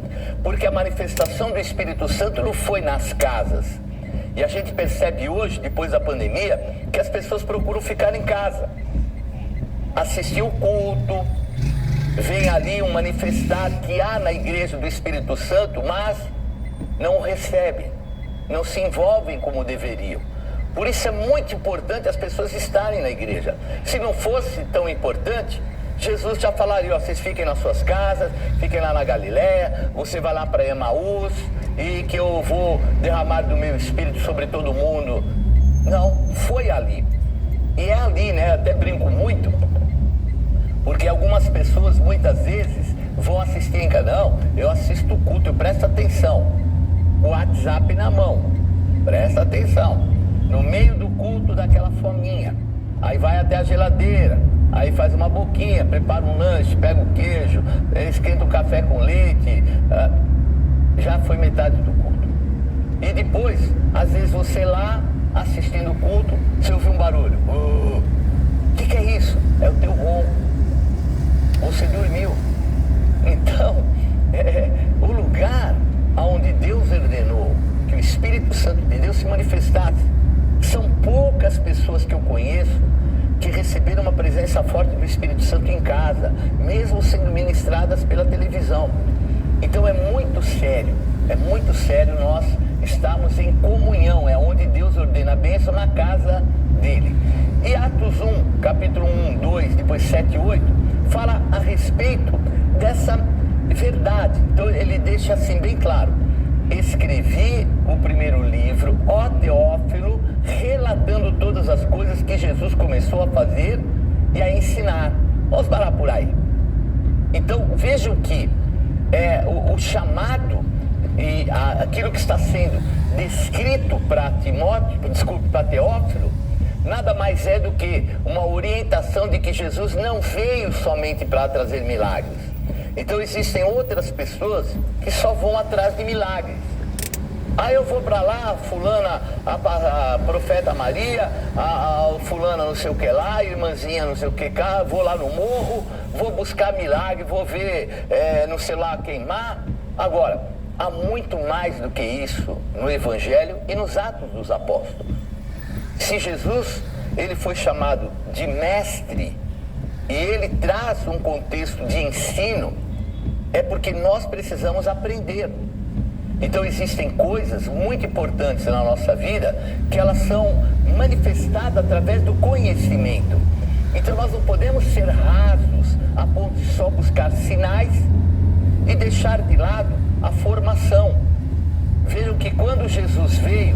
porque a manifestação do Espírito Santo não foi nas casas. E a gente percebe hoje, depois da pandemia, que as pessoas procuram ficar em casa, assistir o culto, veem ali um manifestar que há na igreja do Espírito Santo, mas não o recebem, não se envolvem como deveriam. Por isso é muito importante as pessoas estarem na igreja. Se não fosse tão importante, Jesus já falaria, ó, vocês fiquem nas suas casas, fiquem lá na Galileia, você vai lá para Emaús, e que eu vou derramar do meu Espírito sobre todo mundo. Não, foi ali. E é ali, né? Até brinco muito, porque algumas pessoas muitas vezes vão assistir em canal, eu assisto o culto, eu presto atenção. O WhatsApp na mão, presta atenção. No meio do culto daquela fominha, aí vai até a geladeira, aí faz uma boquinha, prepara um lanche, pega o queijo, esquenta um café com leite, já foi metade do culto. E depois, às vezes você lá, assistindo o culto, você ouve um barulho. O que é isso? É o teu ronco. Você dormiu. Então, o lugar onde Deus ordenou que o Espírito Santo de Deus se manifestasse, são poucas pessoas que eu conheço que receberam uma presença forte do Espírito Santo em casa, mesmo sendo ministradas pela televisão. Então é muito sério nós estamos em comunhão, é onde Deus ordena a bênção na casa dele. E Atos 1, capítulo 1, 2, depois 7 e 8, fala a respeito dessa verdade. Então ele deixa assim bem claro: escrevi o primeiro livro, ó Teófilo, relatando todas as coisas que Jesus começou a fazer e a ensinar. Vamos parar por aí. Então vejam que o chamado e aquilo que está sendo descrito para Teófilo, nada mais é do que uma orientação de que Jesus não veio somente para trazer milagres. Então existem outras pessoas que só vão atrás de milagres. Eu vou para lá, fulana, a profeta Maria, a fulana não sei o que lá, a irmãzinha não sei o que cá, vou lá no morro, vou buscar milagre, vou ver não sei lá queimar. Agora, há muito mais do que isso no Evangelho e nos Atos dos Apóstolos. Se Jesus, ele foi chamado de mestre e ele traz um contexto de ensino, é porque nós precisamos aprender. Então existem coisas muito importantes na nossa vida que elas são manifestadas através do conhecimento. Então nós não podemos ser rasos a ponto de só buscar sinais e deixar de lado a formação. Vejam que quando Jesus veio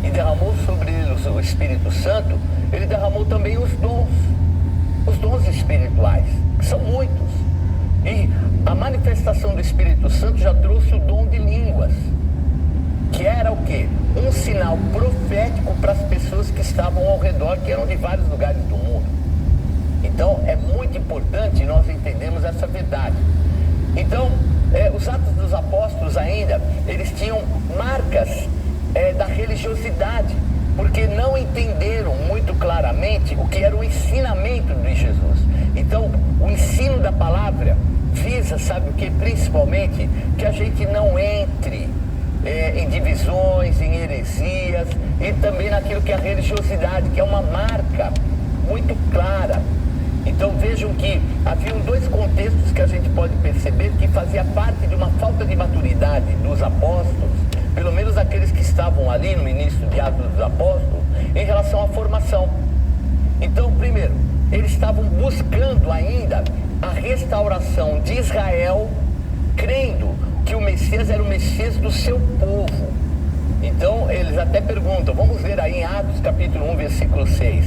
e derramou sobre eles o Espírito Santo, ele derramou também os dons espirituais, que são muitos. E a manifestação do Espírito Santo já trouxe o dom de línguas, que era o quê? Um sinal profético para as pessoas que estavam ao redor, que eram de vários lugares do mundo. Então é muito importante nós entendermos essa verdade. Então, os Atos dos Apóstolos ainda, eles tinham marcas da religiosidade, porque não entenderam muito claramente o que era o ensinamento de Jesus. Então, o ensino da palavra visa, sabe o que? Principalmente que a gente não entre em divisões, em heresias e também naquilo que é a religiosidade, que é uma marca muito clara. Então vejam que haviam dois contextos que a gente pode perceber que fazia parte de uma falta de maturidade dos apóstolos, pelo menos aqueles que estavam ali no início de Atos dos Apóstolos, em relação à formação. Então, primeiro, eles estavam buscando ainda a restauração de Israel, crendo que o Messias era o Messias do seu povo. Então, eles até perguntam, vamos ver aí em Atos capítulo 1, versículo 6.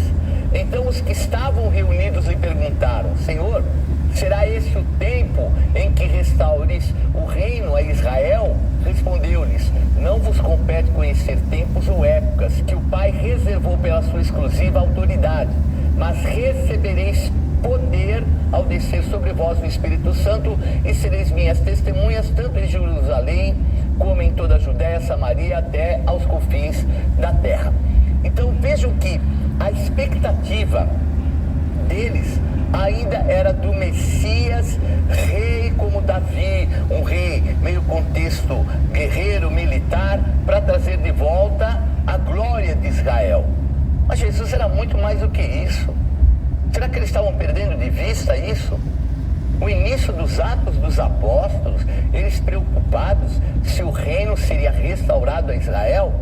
Então os que estavam reunidos lhe perguntaram: Senhor, será esse o tempo em que restaures o reino a Israel? Respondeu-lhes: não vos compete conhecer tempos ou épocas que o Pai reservou pela sua exclusiva autoridade, mas recebereis poder ao descer sobre vós o Espírito Santo e sereis minhas testemunhas tanto em Jerusalém como em toda a Judéia, Samaria, até aos confins da terra. Então vejam que a expectativa deles ainda era do Messias, rei como Davi, um rei meio contexto guerreiro, militar, para trazer de volta a glória de Israel. Mas Jesus era muito mais do que isso. Será que eles estavam perdendo de vista isso? O início dos Atos dos Apóstolos, eles preocupados se o reino seria restaurado a Israel.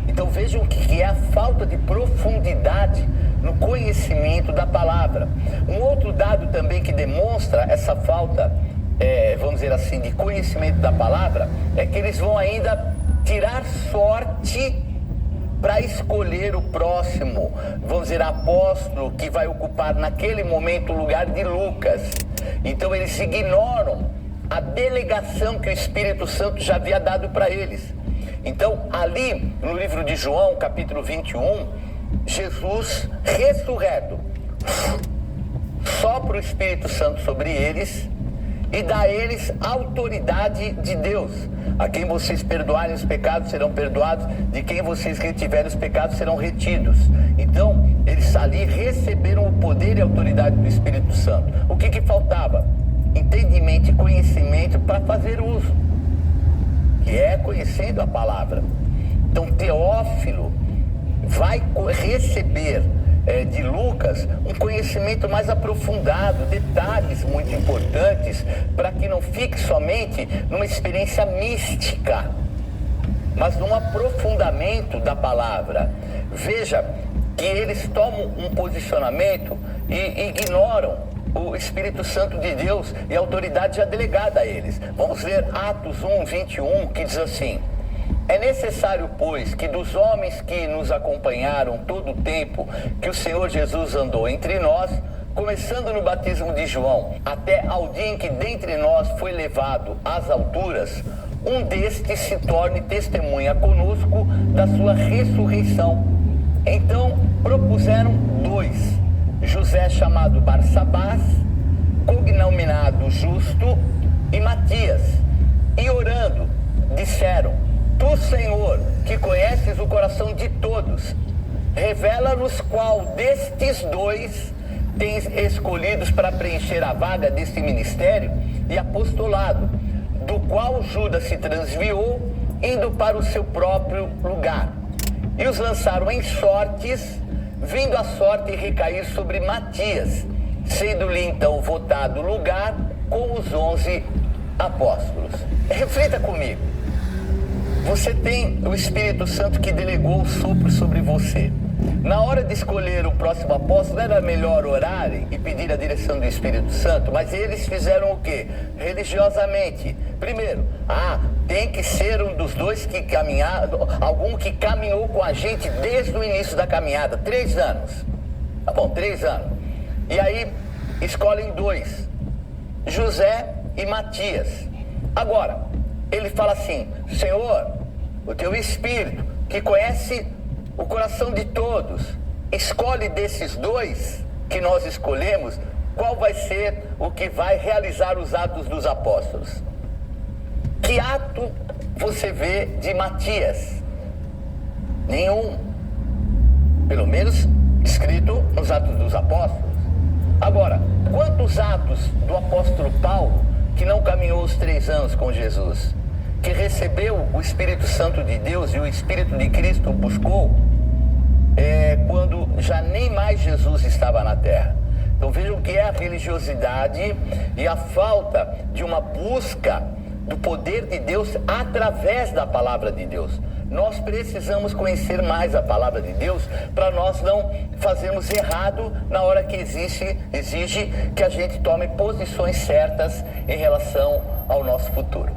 Então vejam o que é a falta de profundidade no conhecimento da palavra. Um outro dado também que demonstra essa falta, vamos dizer assim, de conhecimento da palavra, é que eles vão ainda tirar sorte para escolher o próximo, vamos dizer, apóstolo que vai ocupar naquele momento o lugar de Lucas. Então eles ignoram a delegação que o Espírito Santo já havia dado para eles. Então ali no livro de João, capítulo 21, Jesus ressurreto sopra o Espírito Santo sobre eles e dá a eles a autoridade de Deus. A quem vocês perdoarem os pecados serão perdoados, de quem vocês retiverem os pecados serão retidos. Então, eles ali receberam o poder e a autoridade do Espírito Santo. O que faltava? Entendimento e conhecimento para fazer uso, que é conhecendo a palavra. Então, Teófilo vai receber de Lucas um conhecimento mais aprofundado, detalhes muito importantes, para que não fique somente numa experiência mística, mas num aprofundamento da palavra. Veja que eles tomam um posicionamento e ignoram o Espírito Santo de Deus e a autoridade já delegada a eles. Vamos ver Atos 1:21, que diz assim: é necessário, pois, que dos homens que nos acompanharam todo o tempo que o Senhor Jesus andou entre nós, começando no batismo de João, até ao dia em que dentre nós foi levado às alturas, um destes se torne testemunha conosco da sua ressurreição. Então propuseram 2, José chamado Barsabás, cognominado Justo, e Matias, e orando, disseram: Tu, Senhor, que conheces o coração de todos, revela-nos qual destes 2 tens escolhidos para preencher a vaga deste ministério e apostolado, do qual Judas se transviou, indo para o seu próprio lugar. E os lançaram em sortes, vindo a sorte recair sobre Matias, sendo-lhe então votado lugar com os 11 apóstolos. Reflita comigo. Você tem o Espírito Santo que delegou o sopro sobre você. Na hora de escolher o próximo apóstolo, era melhor orarem e pedir a direção do Espírito Santo, mas eles fizeram o quê? Religiosamente. Primeiro, tem que ser um dos 2 que caminharam, algum que caminhou com a gente desde o início da caminhada, 3 anos. Tá bom, 3 anos. E aí, escolhem 2, José e Matias. Agora, ele fala assim: Senhor, o teu Espírito, que conhece o coração de todos, escolhe desses 2 que nós escolhemos, qual vai ser o que vai realizar os atos dos apóstolos. Que ato você vê de Matias? Nenhum. Pelo menos escrito nos Atos dos Apóstolos. Agora, quantos atos do apóstolo Paulo, que não caminhou os 3 anos com Jesus, que recebeu o Espírito Santo de Deus e o Espírito de Cristo o buscou, quando já nem mais Jesus estava na terra? Então vejam o que é a religiosidade e a falta de uma busca do poder de Deus através da palavra de Deus. Nós precisamos conhecer mais a palavra de Deus para nós não fazermos errado na hora que exige que a gente tome posições certas em relação ao nosso futuro.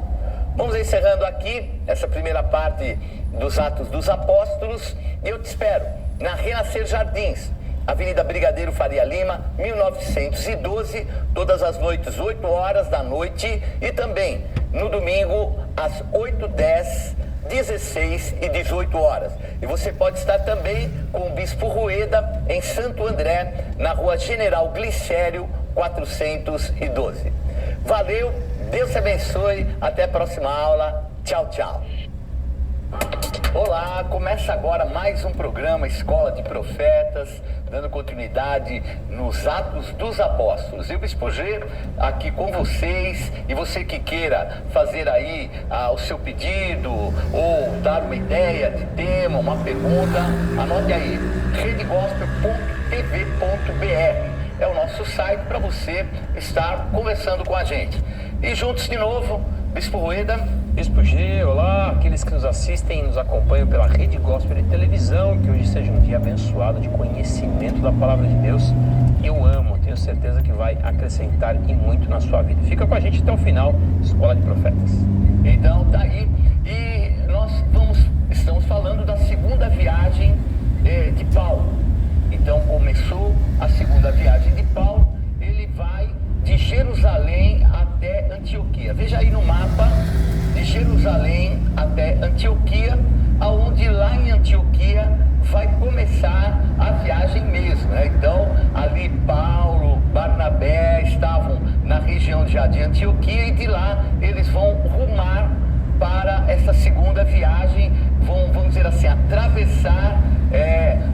Vamos encerrando aqui essa primeira parte dos Atos dos Apóstolos e eu te espero na Renascer Jardins, Avenida Brigadeiro Faria Lima, 1912, todas as noites, 8 horas da noite, e também no domingo, às 8h10, 16 e 18 horas. E você pode estar também com o Bispo Rueda em Santo André, na Rua General Glicério, 412. Valeu, Deus te abençoe, até a próxima aula, tchau, tchau. Olá, começa agora mais um programa Escola de Profetas, dando continuidade nos Atos dos Apóstolos. Eu, Bispo G, aqui com vocês, e você que queira fazer aí o seu pedido ou dar uma ideia de tema, uma pergunta, anote aí, redegospel.tv.br. é o nosso site para você estar conversando com a gente. E juntos de novo, Bispo Rueda. Bispo G, olá, aqueles que nos assistem e nos acompanham pela Rede Gospel de televisão, que hoje seja um dia abençoado de conhecimento da Palavra de Deus. Eu amo, tenho certeza que vai acrescentar e muito na sua vida. Fica com a gente até o final, Escola de Profetas. Então, tá aí. E nós estamos falando da segunda viagem de Paulo. Então, começou a segunda viagem de Paulo, ele vai de Jerusalém até Antioquia. Veja aí no mapa, de Jerusalém até Antioquia, aonde lá em Antioquia vai começar a viagem mesmo, né? Então, ali Paulo, Barnabé estavam na região já de Antioquia e de lá eles vão rumar para essa segunda viagem, vamos dizer assim, atravessar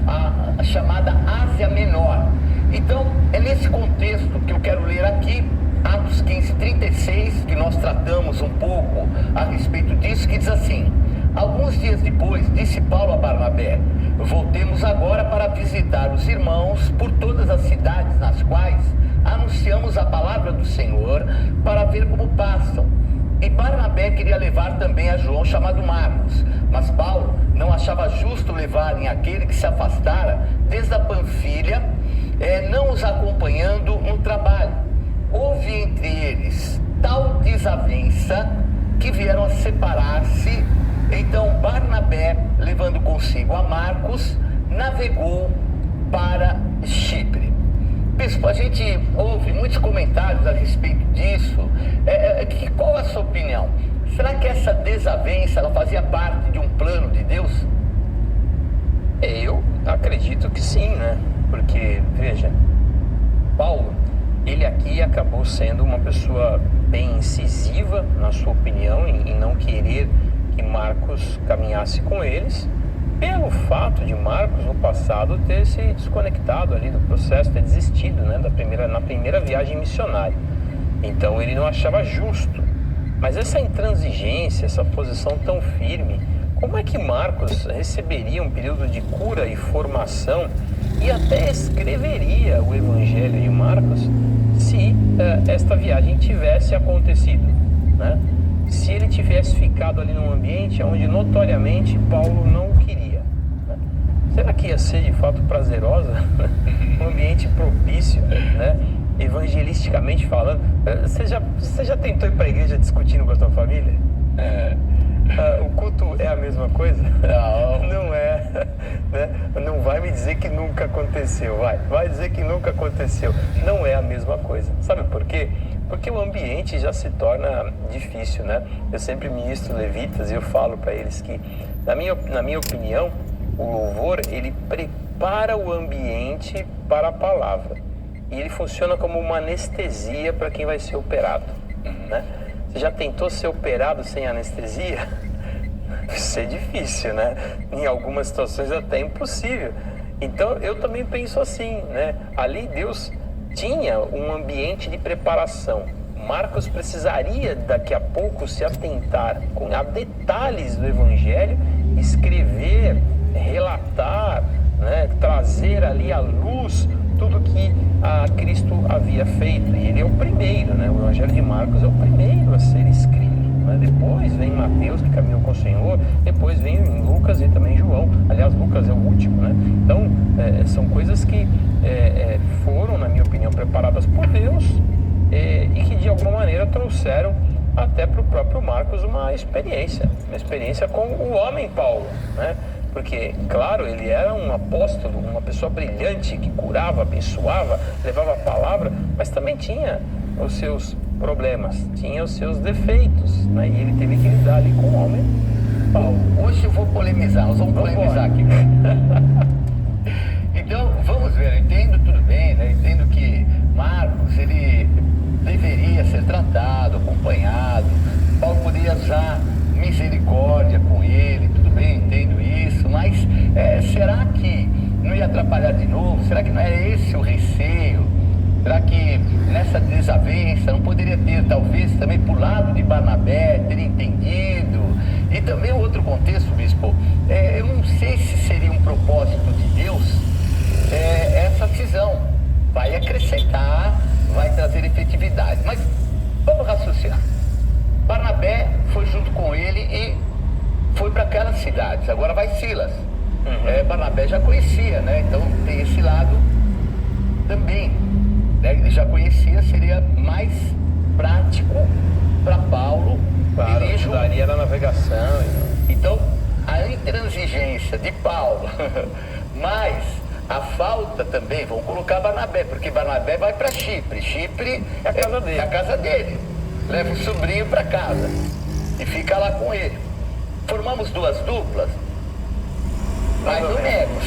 a chamada Ásia Menor. Então, é nesse contexto que eu quero ler aqui, Atos 15:36, que nós tratamos um pouco a respeito disso, que diz assim: alguns dias depois, disse Paulo a Barnabé, voltemos agora para visitar os irmãos por todas as cidades nas quais anunciamos a palavra do Senhor, para ver como passam. E Barnabé queria levar também a João, chamado Marcos, mas Paulo não achava justo levarem aquele que se afastara desde a Panfilha, não os acompanhando no trabalho. Houve entre eles tal desavença que vieram a separar-se. Então Barnabé, levando consigo a Marcos, navegou para Chipre. Bispo, a gente ouve muitos comentários a respeito disso. Qual a sua opinião? Será que essa desavença ela fazia parte de um plano de Deus? Eu acredito que sim, né? Porque, veja, Paulo, ele aqui acabou sendo uma pessoa bem incisiva, na sua opinião, em não querer que Marcos caminhasse com eles, pelo fato de Marcos no passado ter se desconectado ali do processo, ter desistido, né, na primeira viagem missionária. Então ele não achava justo. Mas essa intransigência, essa posição tão firme, como é que Marcos receberia um período de cura e formação e até escreveria o Evangelho de Marcos se esta viagem tivesse acontecido, né? Se ele tivesse ficado ali num ambiente onde notoriamente Paulo não o queria, né? Será que ia ser de fato prazerosa? Um ambiente propício, né? Evangelisticamente falando. Você já tentou ir para a igreja discutindo com a sua família? O culto é a mesma coisa? Não é, né? Não vai me dizer que nunca aconteceu, vai dizer que nunca aconteceu. Não é a mesma coisa. Sabe por quê? Porque o ambiente já se torna difícil, né? Eu sempre ministro levitas e eu falo para eles que, na minha opinião, o louvor, ele prepara o ambiente para a palavra. E ele funciona como uma anestesia para quem vai ser operado, né? Você já tentou ser operado sem anestesia? Isso é difícil, né? Em algumas situações até impossível. Então eu também penso assim, né? Ali Deus tinha um ambiente de preparação. Marcos precisaria daqui a pouco se atentar a detalhes do Evangelho, escrever, relatar, né? Trazer ali à luz tudo que Cristo havia feito. E ele é o primeiro, né? O Evangelho de Marcos é o primeiro a ser escrito, né? Depois vem Mateus, que caminhou com o Senhor, depois vem Lucas e também João. Aliás, Lucas é o último, né? Então, são coisas que foram, na minha opinião, preparadas por Deus e que de alguma maneira trouxeram até para o próprio Marcos uma experiência com o homem Paulo, né? Porque, claro, ele era um apóstolo, uma pessoa brilhante que curava, abençoava, levava a palavra, mas também tinha os seus problemas, tinha os seus defeitos, né? E ele teve que lidar ali com o homem Paulo. Hoje eu vou polemizar, nós vamos polemizar aqui. Então, vamos ver, eu entendo tudo bem, né? Eu entendo que Marcos, ele deveria ser tratado, acompanhado, Paulo poderia usar misericórdia com ele, tudo bem, entendo isso, mas será que não ia atrapalhar de novo? Será que não é esse o receio? Será que nessa desavença não poderia ter, talvez, também pro lado de Barnabé, ter entendido? E também outro contexto, bispo, eu não sei se seria um propósito de Deus essa cisão. Vai acrescentar Silas. Barnabé já conhecia, né? Então tem esse lado também, né? Ele já conhecia, seria mais prático para Paulo. Claro, ajudaria na navegação. Então, a intransigência de Paulo, mas a falta também, vamos colocar Barnabé, porque Barnabé vai para Chipre. Chipre é a casa dele. Leva o sobrinho para casa e fica lá com ele. Formamos duas duplas, mais ou menos,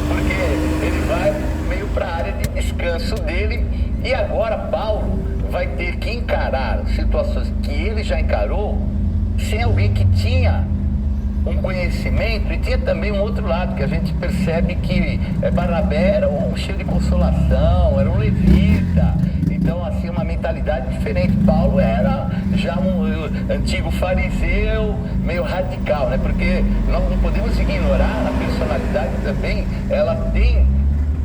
porque ele vai meio para a área de descanso dele, e agora Paulo vai ter que encarar situações que ele já encarou sem alguém que tinha um conhecimento, e tinha também um outro lado que a gente percebe que Barnabé era um cheio de consolação, era um levita, então assim uma mentalidade diferente. Paulo era já um antigo fariseu, meio radical, né? Porque nós não podemos ignorar a personalidade também, ela tem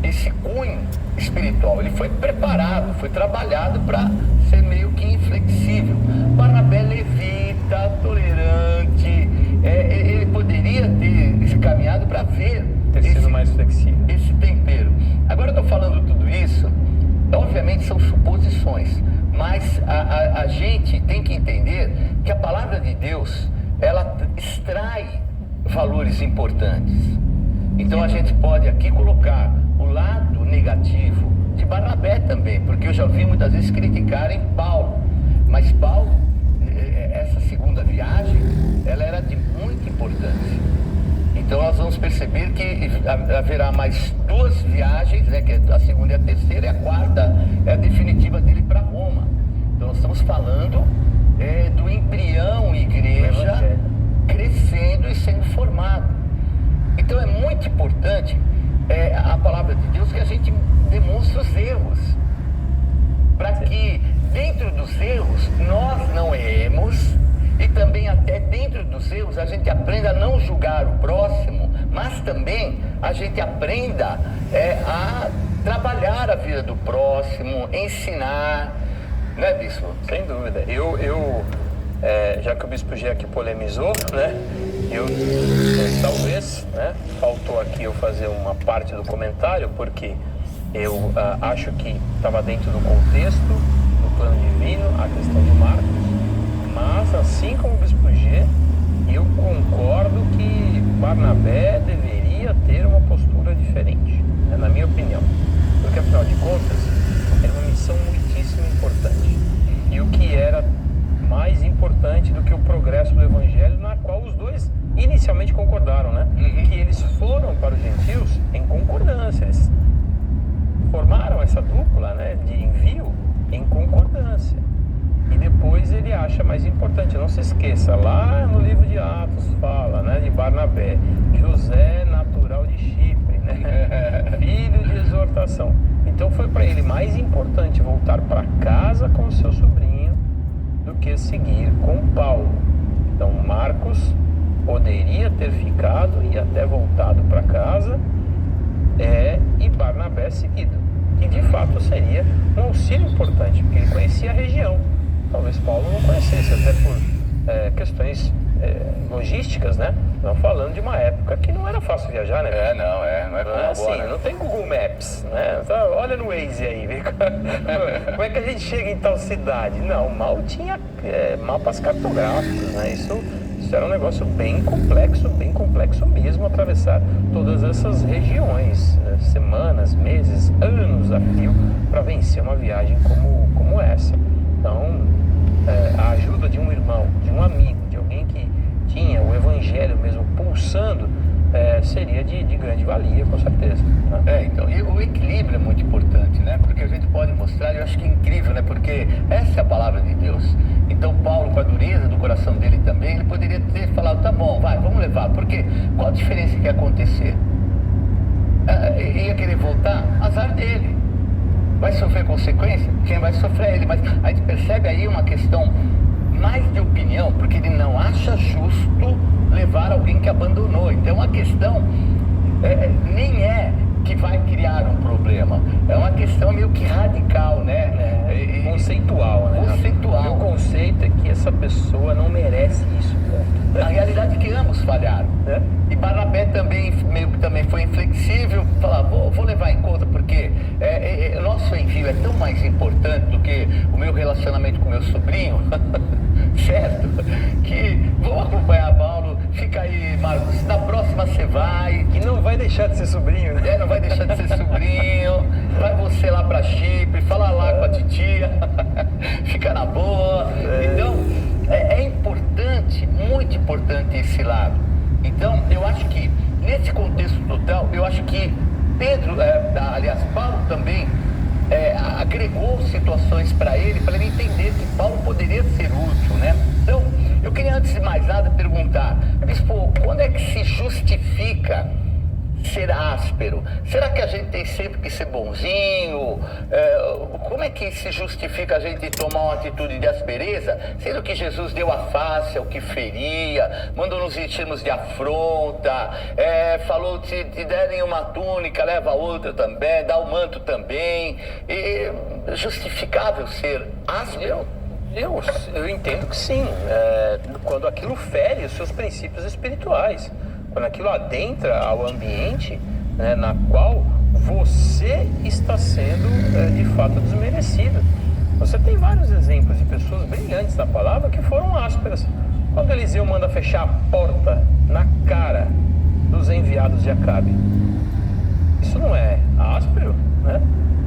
esse cunho espiritual. Ele foi preparado, foi trabalhado para ser meio que inflexível. Barnabé levita, tolerante, ele poderia ter caminhado para ver ter sido mais flexível. Esse tempero. Agora eu estou falando tudo isso, obviamente são suposições, mas a gente tem que entender que a palavra de Deus, ela extrai valores importantes. Então a gente pode aqui colocar o lado negativo de Barnabé também, porque eu já ouvi muitas vezes criticarem Paulo, mas Paulo, essa segunda viagem, ela era de muita importância. Então nós vamos perceber que haverá mais duas viagens, né, que é a segunda e a terceira, e a quarta é a definitiva dele para Roma. Então nós estamos falando do embrião igreja crescendo e sendo formado. Então é muito importante a palavra de Deus que a gente demonstre os erros, para que dentro dos erros nós não erremos, e também até dentro dos erros a gente aprenda a não julgar o próximo, mas também a gente aprenda a trabalhar a vida do próximo, ensinar, né, Bispo? Sem dúvida. Já que o Bispo G aqui polemizou, né, talvez, né, faltou aqui eu fazer uma parte do comentário, porque eu acho que estava dentro do contexto do plano divino, a questão de Marcos, mas assim como o Bispo G, eu concordo que Barnabé deveria ter uma postura diferente, né, na minha opinião, porque afinal de contas era uma missão muitíssimo importante, e o que era mais importante do que o progresso do Evangelho, na qual os dois inicialmente concordaram, né? Que eles foram para os gentios em concordância, eles formaram essa dupla, né, de envio em concordância. E depois ele acha mais importante, não se esqueça, lá no livro de Atos fala, né, de Barnabé, José natural de Chipre, né, filho de exortação. Então foi para ele mais importante voltar para casa com o seu sobrinho do que seguir com Paulo. Então Marcos poderia ter ficado e até voltado para casa, e Barnabé seguido, que de fato seria um auxílio importante, porque ele conhecia a região. Talvez Paulo não conhecesse, até por questões logísticas, né? Não falando de uma época que não era fácil viajar, né? Não é como assim, agora. não tem Google Maps, né? Olha no Waze aí, vê como é que a gente chega em tal cidade. Não, mal tinha mapas cartográficos, né? Isso era um negócio bem complexo mesmo, atravessar todas essas regiões, né? Semanas, meses, anos a fio para vencer uma viagem como essa. Então, a ajuda de um irmão, de um amigo, de alguém que tinha o Evangelho mesmo pulsando, seria de grande valia, com certeza. Então, e o equilíbrio é muito importante, né? Porque a gente pode mostrar, eu acho que é incrível, né? Porque essa é a palavra de Deus. Então, Paulo, com a dureza do coração dele também, ele poderia ter falado, tá bom, vai, vamos levar. Porque qual a diferença que ia acontecer? Ia querer voltar? Azar dele. Vai sofrer consequência? Quem vai sofrer é ele. Mas a gente percebe aí uma questão mais de opinião, porque ele não acha justo levar alguém que abandonou. Então a questão nem é que vai criar um problema, é uma questão meio que radical, né? Conceitual, né? Conceitual. O conceito é que essa pessoa não merece isso, ponto. A realidade é que ambos falharam, né? E Barnabé também, meio que também foi inflexível, falar, vou levar em conta, porque o nosso envio é tão mais importante do que o meu relacionamento com meu sobrinho, certo? Que vou acompanhar Paulo, fica aí, Marcos, na próxima você vai. E não vai deixar de ser sobrinho, né? Não vai deixar de ser sobrinho, vai você lá pra Chipre, fala lá com a titia, fica na boa. Então, é importante, muito importante esse lado. Então, eu acho que, nesse contexto total, eu acho que Paulo também agregou situações para ele entender que Paulo poderia ser útil, né? Então, eu queria, antes de mais nada, perguntar, bispo, quando é que se justifica ser áspero? Será que a gente tem sempre que ser bonzinho? Como é que se justifica a gente tomar uma atitude de aspereza, sendo que Jesus deu a face ao que feria, mandou nos vestirmos de afronta, falou, te derem uma túnica, leva outra também, dá o manto também. Justificável ser áspero? Eu entendo que sim, quando aquilo fere os seus princípios espirituais, quando aquilo adentra ao ambiente, né, na qual você está sendo de fato desmerecido. Você tem vários exemplos de pessoas brilhantes na palavra que foram ásperas. Quando Eliseu manda fechar a porta na cara dos enviados de Acabe, isso não é áspero, né?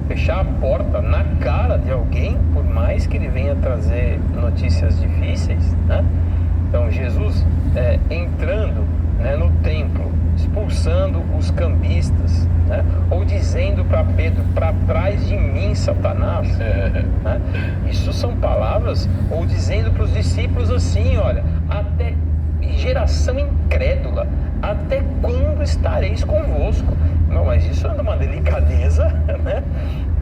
Fechar a porta na cara de alguém, por mais que ele venha trazer notícias difíceis, né? Então Jesus entrando, né, no templo, expulsando os cambistas, né? Ou dizendo para Pedro, para trás de mim, Satanás, né? Isso são palavras, ou dizendo para os discípulos assim, olha, até geração incrédula, até quando estareis convosco? Não, mas isso é uma delicadeza, né?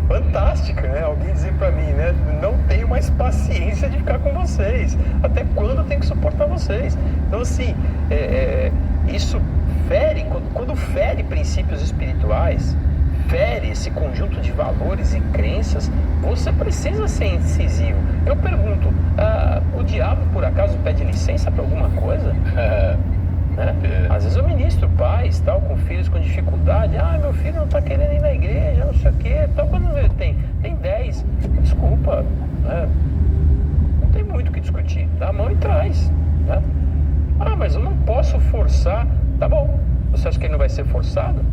Fantástica, né? Alguém dizer para mim, né? Não tenho mais paciência de ficar com vocês. Até quando eu tenho que suportar vocês? Então, assim, isso fere, quando fere princípios espirituais, fere esse conjunto de valores e crenças, você precisa ser incisivo. Eu pergunto, o diabo, por acaso, pede licença para alguma coisa? Né? Às vezes eu ministro pais, tal, com filhos com dificuldade. Meu filho não está querendo ir na igreja, não sei o quê. Tal, quando ele tem 10, desculpa, né? Não tem muito o que discutir. Dá a mão e traz, né? Mas eu não posso forçar. Tá bom, você acha que ele não vai ser forçado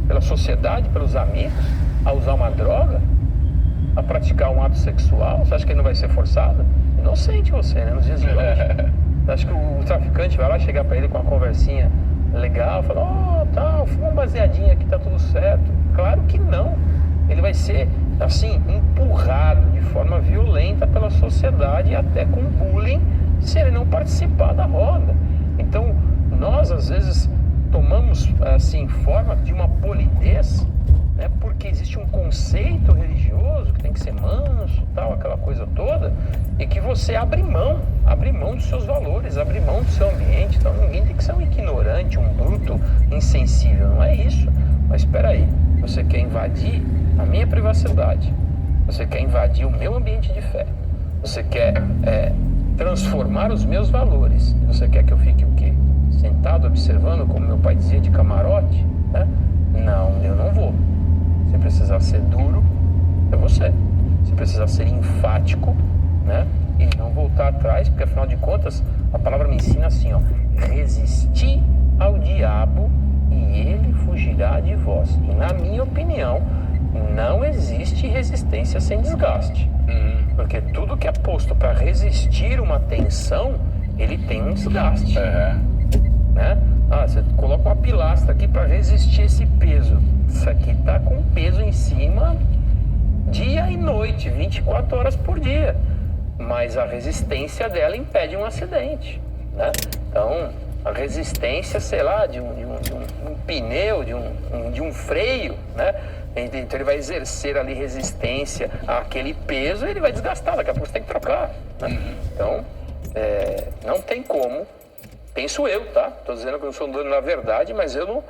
pela sociedade, pelos amigos, a usar uma droga, a praticar um ato sexual? Você acha que ele não vai ser forçado? Inocente você, né? Nos dias de hoje. Acho que o traficante vai lá chegar para ele com uma conversinha legal, falar, fuma um baseadinho aqui, tá tudo certo. Claro que não. Ele vai ser, assim, empurrado de forma violenta pela sociedade e até com bullying se ele não participar da roda. Então, nós, às vezes, tomamos, assim, forma de uma polidez, né, porque existe um conceito religioso que tem que ser manso, tal, aquela coisa toda, e que você abre mão dos seus valores, abre mão do seu ambiente. Então ninguém tem que ser um ignorante, um bruto, insensível, não é isso. Mas espera aí, você quer invadir a minha privacidade, você quer invadir o meu ambiente de fé, você quer transformar os meus valores, você quer que eu fique o quê? Sentado observando, como meu pai dizia, de camarote, né? Não, eu não vou. Se precisar ser duro, é você. Se precisar ser enfático, né? E não voltar atrás, porque afinal de contas, a palavra me ensina assim, ó: resistir ao diabo e ele fugirá de vós. E na minha opinião, não existe resistência sem desgaste. Porque tudo que é posto para resistir uma tensão, ele tem um desgaste. Né? Você coloca uma pilastra aqui para resistir esse peso. Isso aqui tá com peso em cima dia e noite, 24 horas por dia. Mas a resistência dela impede um acidente, né? Então, a resistência, sei lá, de um pneu, de um freio, né? Então ele vai exercer ali resistência àquele peso e ele vai desgastar, daqui a pouco você tem que trocar, né? Então, não tem como, penso eu, tá? Estou dizendo que eu não sou dono na verdade, mas eu não...